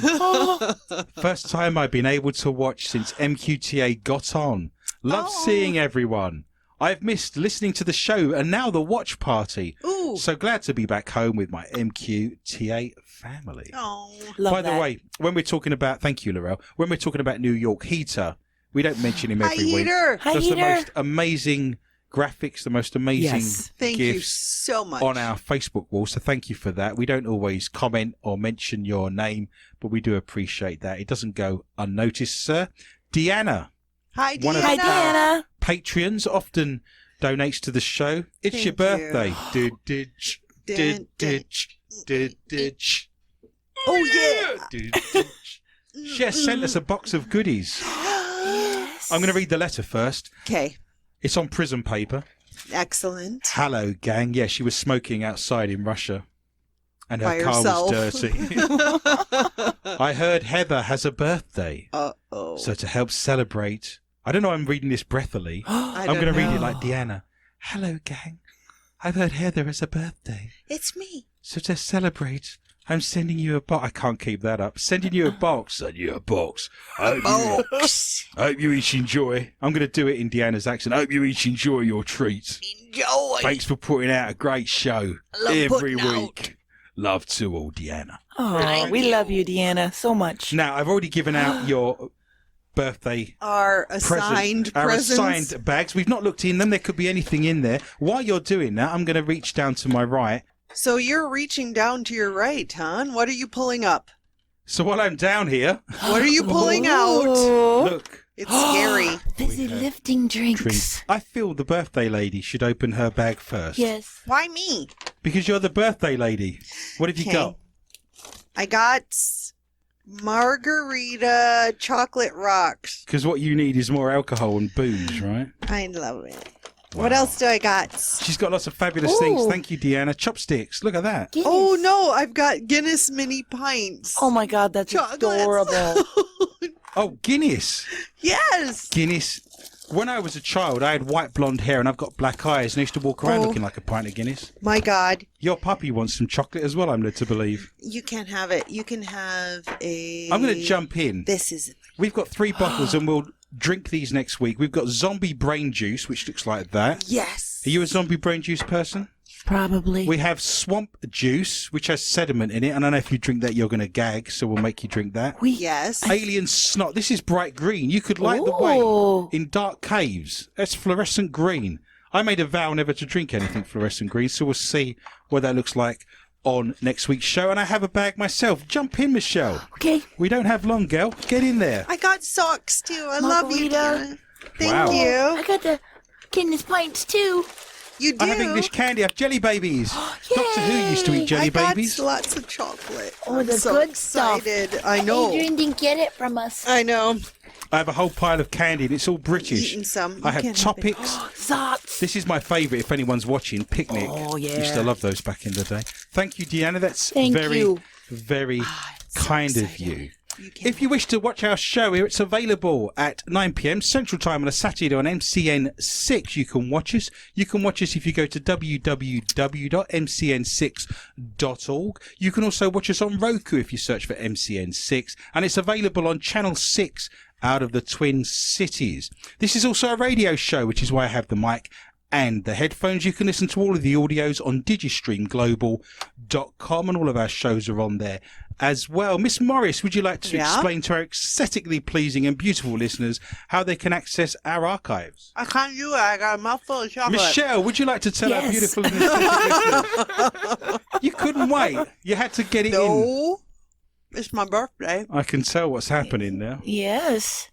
first time I've been able to watch since MQTA got on. Love seeing everyone. I've missed listening to the show and now the watch party. Ooh. So glad to be back home with my MQTA family. Oh. Love By the that. way, when we're talking about, thank you, Laurel, when we're talking about New York Heater, we don't mention him every week. Heater. Hi, Does the Heater. most amazing graphics, the most amazing Yes. Thank you gifts so much. on our Facebook wall. So thank you for that. We don't always comment or mention your name, but we do appreciate that. It doesn't go unnoticed, sir. Deanna, Hi, one of Hi, Deanna. Deanna. Patreons, often donates to the show. It's your Thank you. birthday. Did-ditch, did-ditch, did-ditch. Oh, yeah. Did-ditch. She has sent us a box of goodies. I'm going to read the letter first. Okay. It's on prison paper. Excellent. Hello, gang. Yeah, she was smoking outside in Russia. And her By car herself. was dirty. I heard Heather has a birthday. Uh-oh. So to help celebrate, I don't know, I'm reading this breathily. I I'm going to don't read know. it like Deanna. Hello, gang. I've heard Heather has a birthday. It's me. So to celebrate, I'm sending you a box. I can't keep that up. Sending you a box. Send you a box. I hope you each enjoy. I'm going to do it in Deanna's accent. I hope you each enjoy your treats. Enjoy. Thanks for putting out a great show love every putting out. week. Love to all, Deanna. Oh, we love you, Deanna, so much. Now, I've already given out your birthday Our assigned our presents. assigned bags. We've not looked in them. There could be anything in there. While you're doing that, I'm going to reach down to my right. So you're reaching down to your right, hon? What are you pulling up? So while I'm down here, What are you pulling out? Oh. look, It's scary. Fizzy We have lifting drinks. drinks. I feel the birthday lady should open her bag first. Yes. Why me? Because you're the birthday lady. What have you Okay. got? I got margarita chocolate rocks. Because what you need is more alcohol and booze, right? I love it. What else do I got? She's got lots of fabulous things. Ooh. Thank you, Deanna. Chopsticks. Look at that. Guinness. Oh no, I've got Guinness mini pints. Oh my God, that's Chocolates. adorable. Oh, Guinness. Yes. Guinness. When I was a child, I had white blonde hair and I've got black eyes and I used to walk around Oh. looking like a pint of Guinness. My God, Your puppy wants some chocolate as well, I'm led to believe. you can't have it. You can have a. I'm going to jump in. This is. We've got 3 bottles and we'll drink these next week. We've got zombie brain juice, which looks like that. Yes. Are you a zombie brain juice person? Probably. We have swamp juice, which has sediment in it. And I know if you drink that, you're going to gag, so we'll make you drink that. Yes. Alien snot. This is bright green. You could light the Ooh. way in dark caves. That's fluorescent green. I made a vow never to drink anything fluorescent green, so we'll see what that looks like on next week's show. And I have a bag myself. Jump in, Michelle. Okay. We don't have long, girl. Get in there. I got socks too. I love you, Margarita. Deanna. Thank Wow. I you. got the Guinness pints too. You do. I have English candy. I have jelly babies. Doctor Who used to eat jelly I got babies. lots of chocolate. Oh, I'm the so good stuff. excited. I know. Adrian didn't get it from us. I know. I have a whole pile of candy, and it's all British. Eating some. I You have can't have it. Topics. Zots. This is my favourite if anyone's watching. Picnic. Oh, yeah. Used to love those back in the day. Thank you, Deanna. That's Thank very, you. very so kind of excited. you. You can't. If you wish to watch our show here, it's available at 9 p.m. Central Time on a Saturday on MCN6. You can watch us. You can watch us if you go to www.mcn6.org. You can also watch us on Roku if you search for MCN6. And it's available on Channel 6 out of the Twin Cities. This is also a radio show, which is why I have the mic and the headphones. You can listen to all of the audios on digistreamglobal.com, and all of our shows are on there as well. Miss Morris, would you like to explain to our aesthetically pleasing and beautiful listeners how they can access our archives? I can't do it. I got a mouthful of chocolate. Michelle, would you like to tell our Yes. beautiful and aesthetic listeners? You couldn't wait. You had to get it in. No. It's my birthday. I can tell what's happening now. Yes.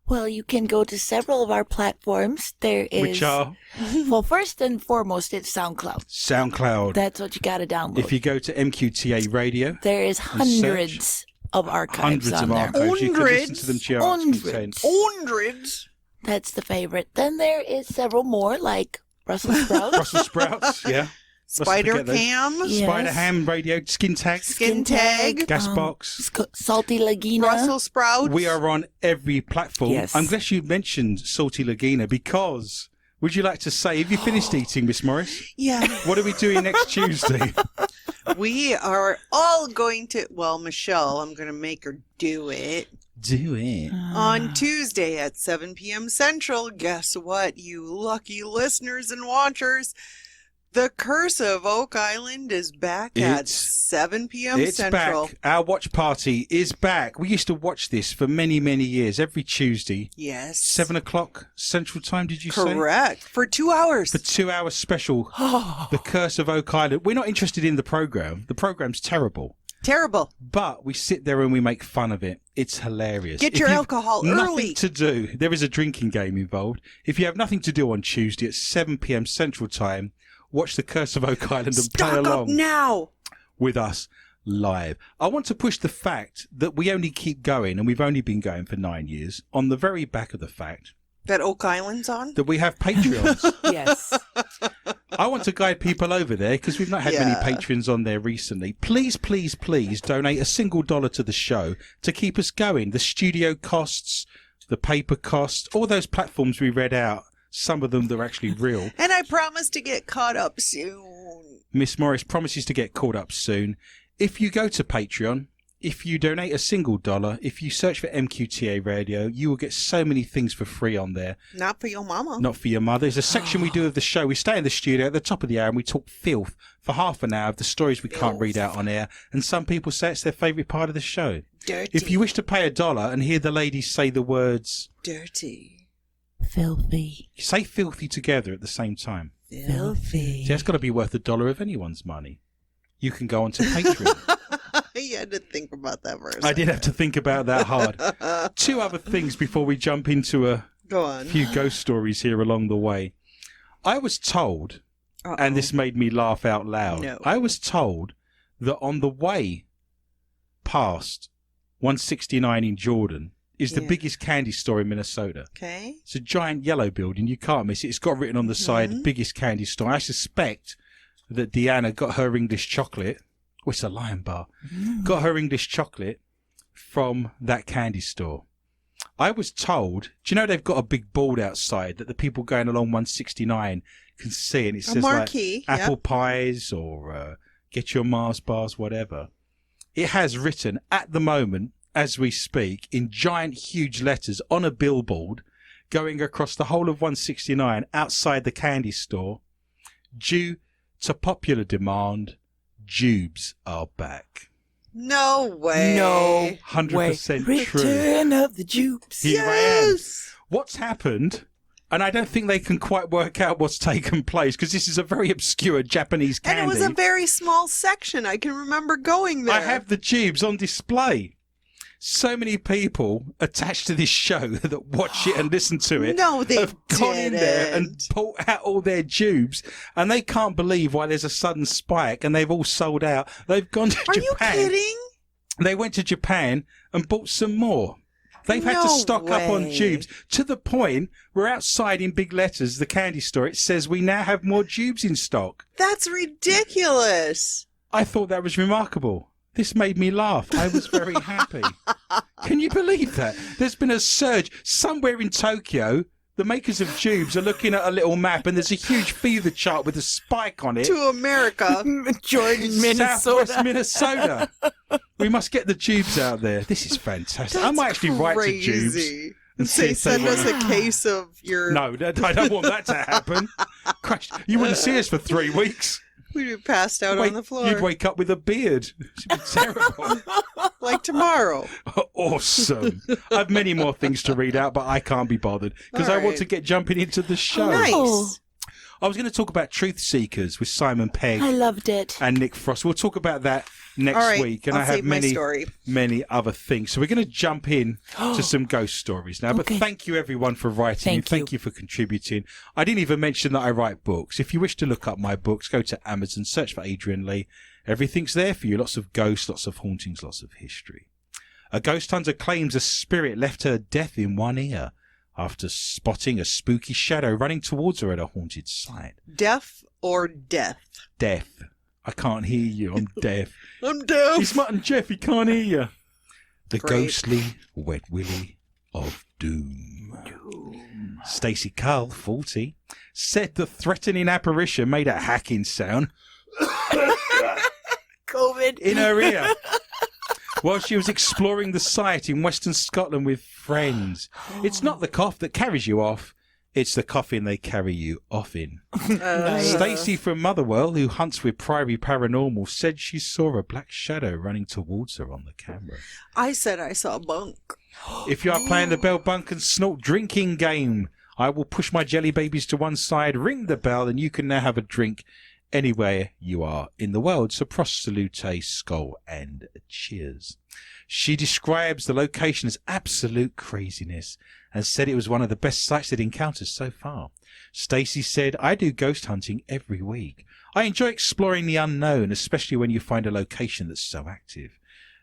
Well, you can go to several of our platforms. There is. Which are Well, first and foremost, it's SoundCloud. SoundCloud. That's what you got to download. If you go to MQTA Radio, There is search. hundreds of archives hundreds on of there. archives. You can listen to them to your heart's Hundreds. content. Hundreds. That's the favorite. Then there is several more, like Brussels sprouts. Brussels sprouts, yeah. Spider forget those. Cam, Yeah. Spider Ham Radio, Skin Tag, Skin Tag, Gas Box. Salty Lagina. Brussels sprouts. We are on every platform. Yes. I'm glad you mentioned Salty Lagina because would you like to say, have you finished eating, Miss Morris? Yeah. What are we doing next Tuesday? We are all going to, well, Michelle, I'm going to make her do it. Do it. On Tuesday at 7 p.m. Central, guess what, you lucky listeners and watchers? The Curse of Oak Island is back at It's 7 p.m. It's Central. back. Our watch party is back. We used to watch this for many, many years, every Tuesday. Yes. 7 o'clock Central Time, did you say? Correct. For 2 hours. For 2 hours special. The Curse of Oak Island. We're not interested in the program. The program's terrible. Terrible. But we sit there and we make fun of it. It's hilarious. Get If your you've alcohol nothing early. to do, there is a drinking game involved. If you have nothing to do on Tuesday at 7 p.m. Central Time, watch The Curse of Oak Island and play Stock up along now. with us live. I want to push the fact that we only keep going, and we've only been going for 9 years, on the very back of the fact That Oak Island's on? that we have Patreons. Yes. I want to guide people over there because we've not had many Yeah. patrons on there recently. Please, please, please donate a single dollar to the show to keep us going. The studio costs, the paper costs, all those platforms we read out, some of them that are actually real. And I promise to get caught up soon. Miss Morris promises to get caught up soon. If you go to Patreon, if you donate a single dollar, if you search for MQTA Radio, you will get so many things for free on there. Not for your mama. Not for your mother. There's a section we do of the show. We stay in the studio at the top of the hour and we talk filth for half an hour of the stories we can't read out on air. And some people say it's their favourite part of the show. Dirty. If you wish to pay $1 and hear the ladies say the words, Dirty. Filthy. say filthy together at the same time. Filthy. See, that's got to be worth $1 of anyone's money. You can go onto Patreon. You had to think about that for a I second. did have to think about that hard. Two other things before we jump into a Go on. few ghost stories here along the way. I was told, Uh-oh. and this made me laugh out loud, No. I was told that on the way past 169 in Jordan is the Yeah. biggest candy store in Minnesota. Okay. It's a giant yellow building. You can't miss it. It's got written on the side, biggest candy store. I suspect that Deanna got her English chocolate. Oh, it's a Lion Bar. Got her English chocolate from that candy store. I was told, do you know they've got a big board outside that the people going along 169 can see, and it A says marquee. like apple Yep. pies or get your Mars bars, whatever. It has written at the moment, as we speak, in giant, huge letters on a billboard going across the whole of 169 outside the candy store, due to popular demand, Jubes are back. No way. No 100% way. true. Return of the Jupes. Here I am. Yes. What's happened, and I don't think they can quite work out what's taken place because this is a very obscure Japanese candy. And it was a very small section. I can remember going there. I have the Jubes on display. So many people attached to this show that watch it and listen to it No, they have gone in there and didn't. pulled out all their Jubes, and they can't believe why there's a sudden spike and they've all sold out. They've gone to Are you Japan. kidding? They went to Japan and bought some more. They've had to No stock up on way. Jubes to the point where outside in big letters, the candy store, it says we now have more Jubes in stock. That's ridiculous. I thought that was remarkable. This made me laugh. I was very happy. Can you believe that? There's been a surge somewhere in Tokyo. The makers of Jubes are looking at a little map and there's a huge fever chart with a spike on it. To America. Jordan, Southwest Minnesota. Minnesota. We must get the Tubes out there. This is fantastic. I might actually write to Jubes. crazy. and see Say, if they send us want- a case of your... No, I don't want that to happen. Christ, you wouldn't see us for 3 weeks. We'd be passed out on the floor. You'd wake up with a beard. It'd be terrible. Like tomorrow. Awesome. I have many more things to read out, but I can't be bothered because All I want right. to get jumping into the show. Nice. Oh. I was going to talk about Truth Seekers with Simon Pegg I loved it. and Nick Frost. We'll talk about that next All right. week, and I'll I have save my many, story. many other things. So we're going to jump in to some ghost stories now. But Okay. thank you everyone for writing. Thank Thank you for contributing. I didn't even mention that I write books. If you wish to look up my books, go to Amazon, search for Adrian Lee. Everything's there for you. Lots of ghosts, lots of hauntings, lots of history. A ghost hunter claims a spirit left her deaf in one ear after spotting a spooky shadow running towards her at a haunted site. Deaf or death? Death. I can't hear you. I'm deaf. I'm deaf. He's Mutt and Jeff. He can't hear you. The Great. ghostly wet willy of doom. Stacey Cull, 40, said the threatening apparition made a hacking sound COVID. in her ear while she was exploring the site in Western Scotland with friends. It's not the cough that carries you off. It's the coffin they carry you off in. Stacey from Motherwell, who hunts with Priory Paranormal, said she saw a black shadow running towards her on the camera. I said I saw Bunk. If you are playing the Bell Bunk and Snort drinking game, I will push my jelly babies to one side, ring the bell, and you can now have a drink anywhere you are in the world. So prossalute, skull, and cheers. She describes the location as absolute craziness and said it was one of the best sites they'd encountered so far. Stacey said, I do ghost hunting every week. I enjoy exploring the unknown, especially when you find a location that's so active.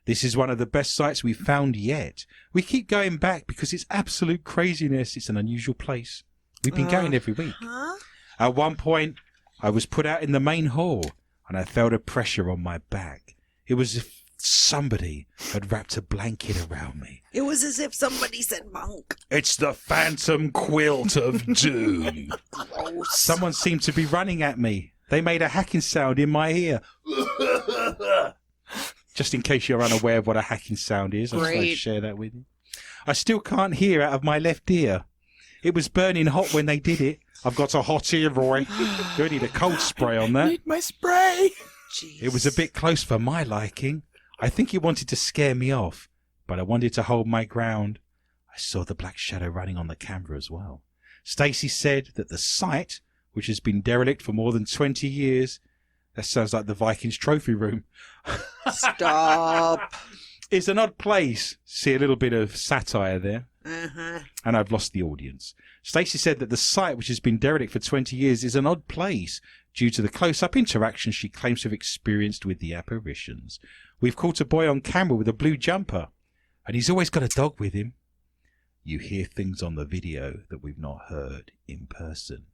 This is one of the best sites we've found yet. We keep going back because it's absolute craziness. It's an unusual place. We've been going every week. Huh? At one point, I was put out in the main hall and I felt a pressure on my back. It was as if somebody had wrapped a blanket around me. It was as if somebody said Bunk. It's the phantom quilt of doom. Gross. Someone seemed to be running at me. They made a hacking sound in my ear. Just in case you're unaware of what a hacking sound is, I'll just share that with you. I still can't hear out of my left ear. It was burning hot when they did it. I've got a hot ear, Roy. You need a cold spray on that. Need my spray. Jeez. It was a bit close for my liking. I think he wanted to scare me off, but I wanted to hold my ground. I saw the black shadow running on the camera as well. Stacey said that the site, which has been derelict for more than 20 years, that sounds like the Vikings trophy room, Stop. is an odd place. See a little bit of satire there. Uh-huh. And I've lost the audience. Stacey said that the site, which has been derelict for 20 years, is an odd place due to the close-up interaction she claims to have experienced with the apparitions. We've caught a boy on camera with a blue jumper, and he's always got a dog with him. You hear things on the video that we've not heard in person.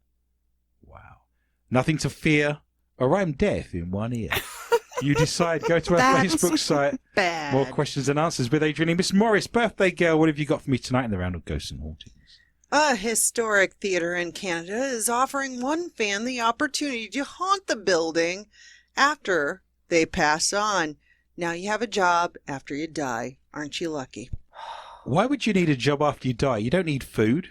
Wow. Nothing to fear, or I'm deaf in one ear. You decide, go to our That's Facebook site. Bad. More questions and answers with Adrian Lee. Miss Morris, birthday girl, what have you got for me tonight in the round of ghosts and hauntings? A historic theater in Canada is offering one fan the opportunity to haunt the building after they pass on. Now you have a job after you die. Aren't you lucky? Why would you need a job after you die? You don't need food.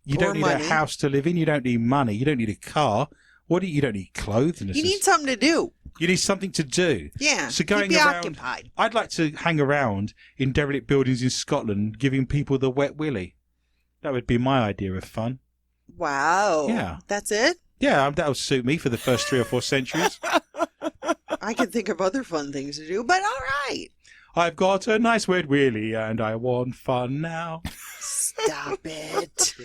You Or don't need money. a house to live in. You don't need money. You don't need a car. You don't need clothes. You need something to do. You need something to do. Yeah. So going keep you around, occupied. I'd like to hang around in derelict buildings in Scotland, giving people the wet willy. That would be my idea of fun. Wow. Yeah. That's it? Yeah, that would suit me for the first 3 or 4 centuries. I can think of other fun things to do, but all right. I've got a nice wet willy and I want fun now. Stop it.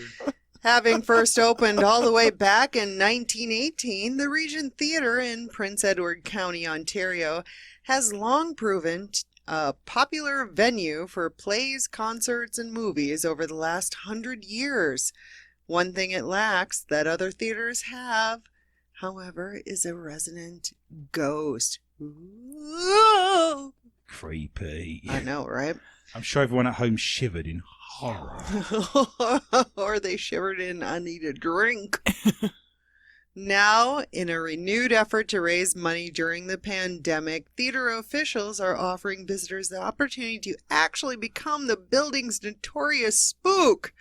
Having first opened all the way back in 1918, the Regent Theatre in Prince Edward County, Ontario, has long proven a popular venue for plays, concerts, and movies over the last 100 years. One thing it lacks that other theaters have, however, is a resident ghost. Ooh. Creepy. I know, right? I'm sure everyone at home shivered in horror. Or they shivered in, I need a drink. Now, in a renewed effort to raise money during the pandemic, theater officials are offering visitors the opportunity to actually become the building's notorious spook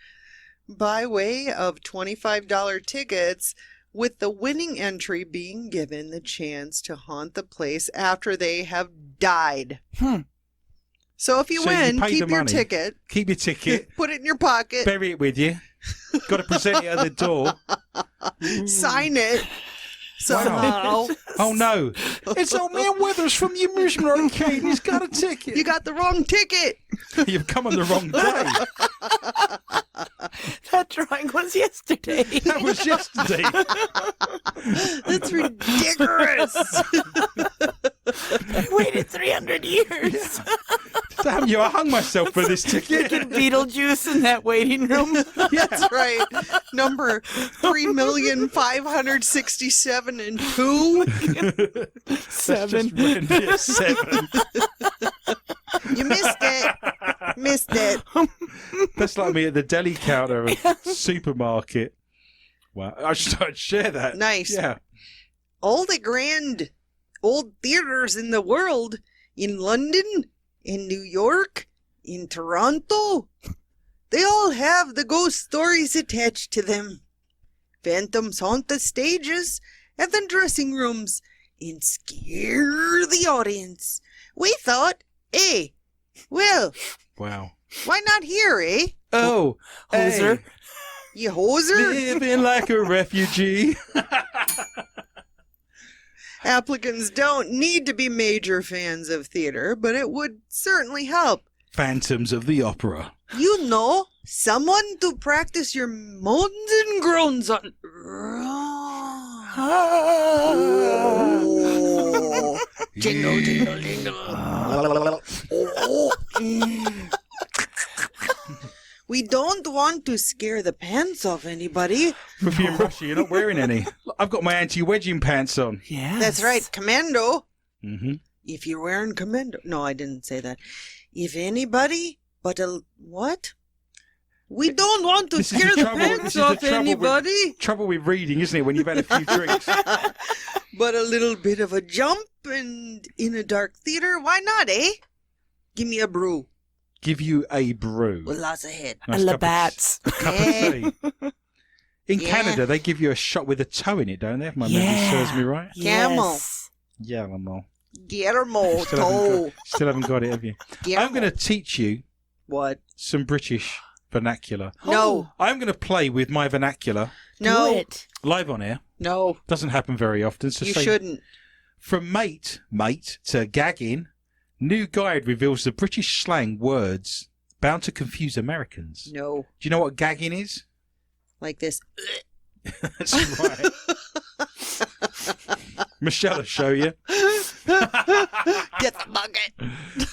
by way of $25 tickets, with the winning entry being given the chance to haunt the place after they have died. So if you So you win, pay keep the your money. ticket, Keep your ticket. put it in your pocket, Bury it with you. Got to present it at the door. sign it somehow. Oh no! It's old man Withers from the amusement arcade. He's got a ticket. You got the wrong ticket. You've come on the wrong day. That drawing was yesterday. That was yesterday. That's ridiculous. I waited 300 years. Damn you, I hung myself for this ticket. Get Beetlejuice in that waiting room. That's right. Number 3,567 and 2. Seven. Yeah, 7. You missed it. Missed it. That's like me at the deli counter of a supermarket. Wow, I should share that. Nice. Yeah. All the grand old theaters in the world, in London, in New York, in Toronto, they all have the ghost stories attached to them. Phantoms haunt the stages and the dressing rooms and scare the audience. We thought, well, Wow. why not here, eh? Oh, Hoser. hey, You hoser? living like a refugee. Applicants don't need to be major fans of theater, but it would certainly help. Phantoms of the Opera. You know, someone to practice your moans and groans on. Oh. Jingle, jingle, jingle. Oh. We don't want to scare the pants off anybody. If you're in Russia, you're not wearing any. I've got my anti-wedging pants on. Yes. That's right, commando. Mm-hmm. If you're wearing commando. No, I didn't say that. If anybody but a. What? We don't want to This is scare the the trouble- this pants is the off trouble with- anybody. Trouble with reading, isn't it, when you've had a few drinks? But a little bit of a jump and in a dark theater, why not, eh? Give me a brew Give you a brew. with lots of head. A Nice cup of- Labatt's. cup of tea. In Yeah. Canada, they give you a shot with a toe in it, don't they? If my memory serves me right. Camel. Yes. Yeah, Lamar. Guillermo, Still haven't got it, have you? Guillermo. I'm going to teach you What? some British vernacular. No. I'm going to play with my vernacular No. Do it. live on air. No. Doesn't happen very often. So You say, shouldn't. From mate to gagging, new guide reveals the British slang words bound to confuse Americans. No. Do you know what gagging is? Like this. That's right. Michelle will show you. Get the bucket.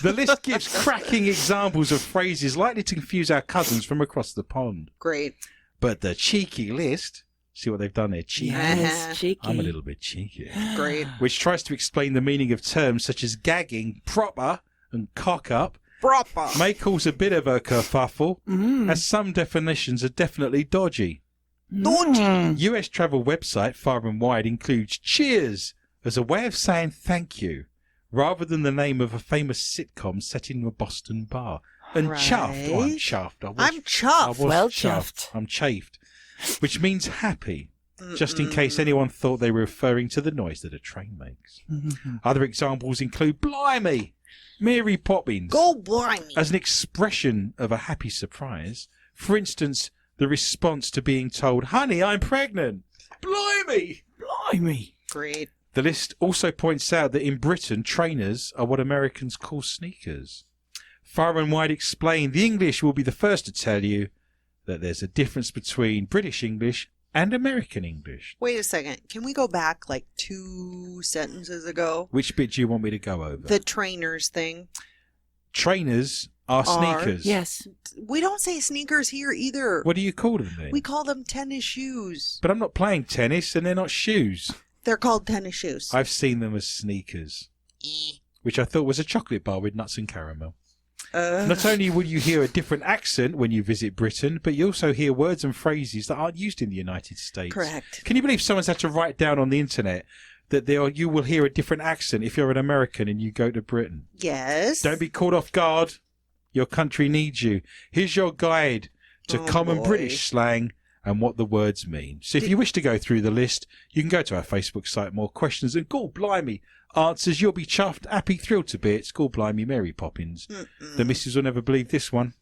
The list gives cracking examples of phrases likely to confuse our cousins from across the pond. Great. But the cheeky list, see what they've done there, cheeky. Yes. Cheeky. I'm a little bit cheeky. Great. Which tries to explain the meaning of terms such as gagging, proper, and cock up, Proper. may cause a bit of a kerfuffle, as some definitions are definitely dodgy. Mm. US travel website Far and Wide includes cheers as a way of saying thank you, rather than the name of a famous sitcom set in a Boston bar. And chuffed. Oh, I'm Right. chuffed. I'm I chuffed. was Well chuffed. chuffed. I'm chafed. Which means happy, just in case anyone thought they were referring to the noise that a train makes. Other examples include blimey, Mary Poppins, Go blimey. as an expression of a happy surprise. For instance, the response to being told, honey, I'm pregnant. Blimey! Blimey. Great. The list also points out that in Britain, trainers are what Americans call sneakers. Far and Wide explain the English will be the first to tell you that there's a difference between British English and American English. Wait a second. Can we go back like 2 sentences ago? Which bit do you want me to go over? The trainers thing. Trainers are sneakers. Yes. We don't say sneakers here either. What do you call them then? We call them tennis shoes. But I'm not playing tennis and they're not shoes. They're called tennis shoes. I've seen them as sneakers, which I thought was a chocolate bar with nuts and caramel. Not only will you hear a different accent when you visit Britain, but you also hear words and phrases that aren't used in the United States. Correct. Can you believe someone's had to write down on the internet that you will hear a different accent if you're an American and you go to Britain? Yes. Don't be caught off guard. Your country needs you. Here's your guide to Oh, common boy. British slang and what the words mean. So if you wish to go through the list, you can go to our Facebook site, More Questions, and God blimey, answers. You'll be chuffed, happy, thrilled to bits. God blimey, Mary Poppins. The missus will never believe this one.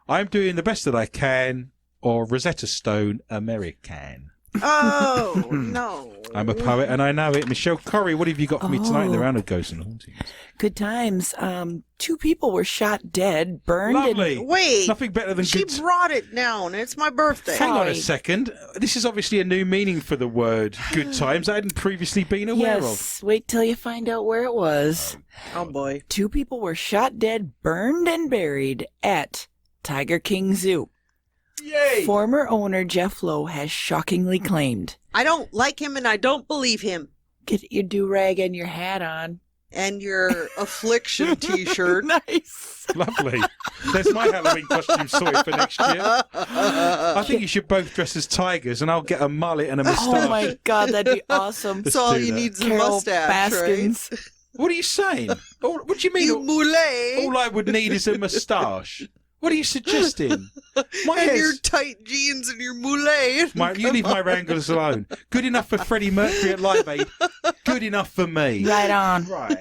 I'm doing the best that I can, or Rosetta Stone American. Oh, no. I'm a poet and I know it. Michelle Corrie, what have you got for me tonight in the round of ghosts and hauntings? Good times. 2 people were shot dead, burned. Lovely. Wait. Nothing better than She good. brought it down. It's my birthday. Hang on a Sorry. second. This is obviously a new meaning for the word good times I hadn't previously been aware of. Yes, wait till you find out where it was. Oh, boy. 2 people were shot dead, burned, and buried at Tiger King Zoo. Yay! Former owner Jeff Lowe has shockingly claimed. I don't like him and I don't believe him. Get your do-rag and your hat on. And your affliction t-shirt. Nice. Lovely. There's my Halloween costume sorted for next year. I think you should both dress as tigers and I'll get a mullet and a moustache. Oh my God, that'd be awesome. Let's So all do you that. need is a Carol mustache, Baskins. right? What are you saying? What do you mean? You moulet. All I would need is a moustache. What are you suggesting? My And hair's... your tight jeans and your moulet. You leave my wranglers alone. Good enough for Freddie Mercury at Live Aid. Good enough for me. Right on. Right.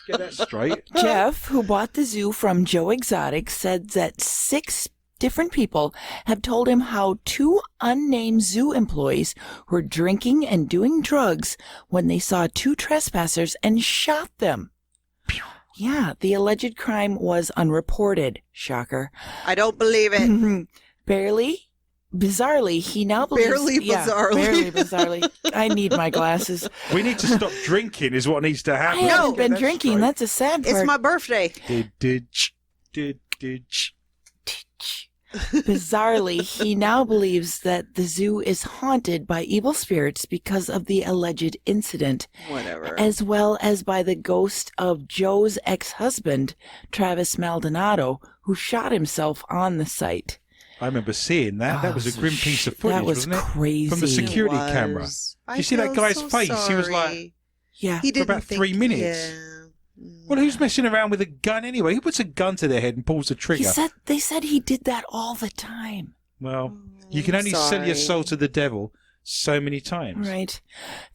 Get that straight. Jeff, who bought the zoo from Joe Exotic, said that 6 different people have told him how 2 unnamed zoo employees were drinking and doing drugs when they saw 2 trespassers and shot them. Yeah, the alleged crime was unreported. Shocker. I don't believe it. Bizarrely, he now believes... Barely bizarrely. Barely bizarrely. I need my glasses. We need to stop drinking is what needs to I happen. haven't Get been that drinking. straight. That's a sad part. It's my birthday. Did. Bizarrely, he now believes that the zoo is haunted by evil spirits because of the alleged incident, Whatever. as well as by the ghost of Joe's ex-husband, Travis Maldonado, who shot himself on the site. I remember seeing that. That was a grim piece of footage, That was wasn't it? crazy. From the security It was. camera. I You see that feel guy's so face? He was like- sorry. Yeah. He didn't about think, 3 minutes. Yeah. Well, who's messing around with a gun anyway? Who puts a gun to their head and pulls the trigger? They said he did that all the time. Well, you can only sell your soul to the devil so many times. Right.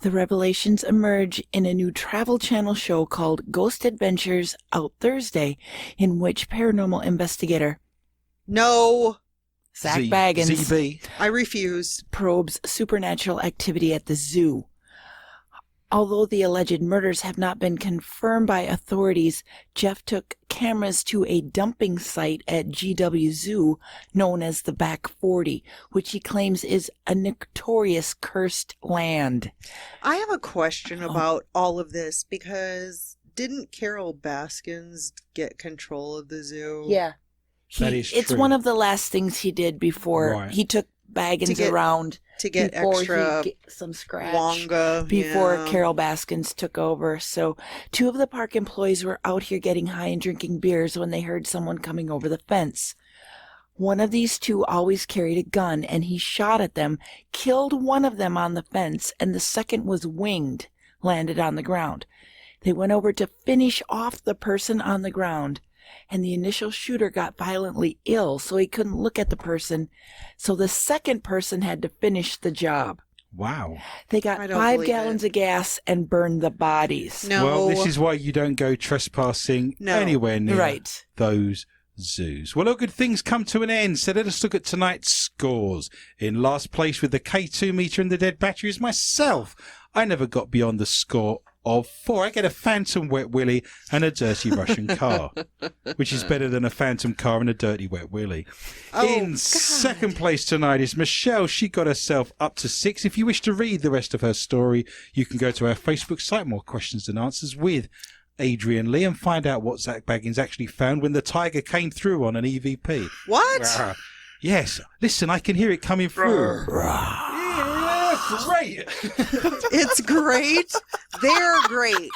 The revelations emerge in a new Travel Channel show called Ghost Adventures out Thursday, in which paranormal investigator No, Zach Baggins ZB. I refuse. probes supernatural activity at the zoo. Although the alleged murders have not been confirmed by authorities, Jeff took cameras to a dumping site at GW Zoo known as the Back 40, which he claims is a notorious cursed land. I have a question about all of this because didn't Carol Baskins get control of the zoo? Yeah. That is It's true. one of the last things he did before Right. he took Baggins around To get before extra he get some scratch. Wonga. Before yeah. Carol Baskins took over. So 2 of the park employees were out here getting high and drinking beers when they heard someone coming over the fence. One of these 2 always carried a gun, and he shot at them, killed one of them on the fence, and the second was winged, landed on the ground. They went over to finish off the person on the ground, and the initial shooter got violently ill, so he couldn't look at the person. So the second person had to finish the job. Wow. They I got don't 5 believe gallons of gas and burned the bodies. No. Well, this is why you don't go trespassing No. anywhere near Right. those zoos. Well, all good things come to an end, so let us look at tonight's scores. In last place with the K2 meter and the dead battery is myself. I never got beyond the score of 4. I get a phantom wet willy and a dirty Russian car, which is better than a phantom car and a dirty wet willy. Oh, In God. second place tonight is Michelle. She got herself up to 6. If you wish to read the rest of her story, you can go to our Facebook site, More Questions Than Answers with Adrian Lee, and find out what Zach Baggins actually found when the tiger came through on an EVP. What? Yes, listen, I can hear it coming through. Yeah, great. It's great. They're great.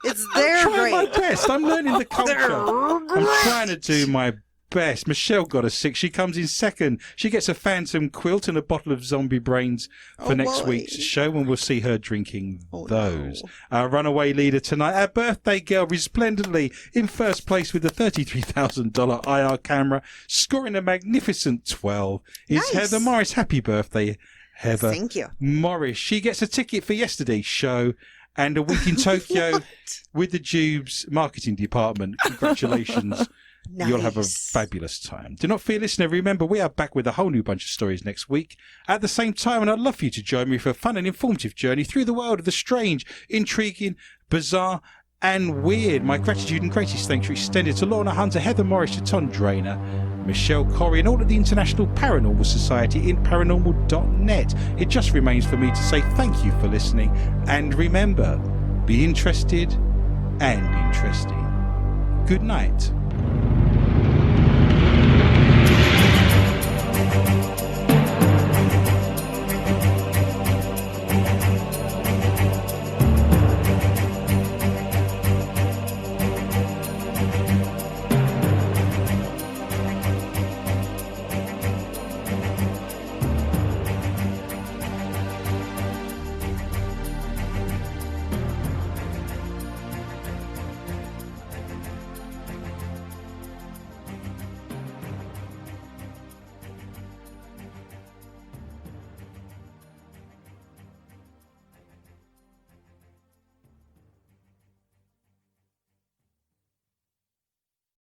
It's their I'm trying my great. best. I'm learning the culture. They're I'm trying to do my best. Michelle got a 6. She comes in second. She gets a phantom quilt and a bottle of zombie brains for Oh, next boy. week's show, and we'll see her drinking Oh, those. no. Our runaway leader tonight, our birthday girl, resplendently in first place with the $33,000 IR camera, scoring a magnificent 12, is Nice. Heather Morris. Happy birthday, Heather Thank you. Morris. She gets a ticket for yesterday's show and a week in Tokyo with the Jube's marketing department. Congratulations, You'll have a Nice. fabulous time. Do not fear, listener. Remember, we are back with a whole new bunch of stories next week at the same time, and I'd love for you to join me for a fun and informative journey through the world of the strange, intriguing, bizarre, and weird. My gratitude and greatest thanks are extended to Lorna Hunter, Heather Morris, Ton Drainer, Michelle Corrie, and all of the International Paranormal Society in paranormal.net. It just remains for me to say thank you for listening, and remember, be interested and interesting. Good night.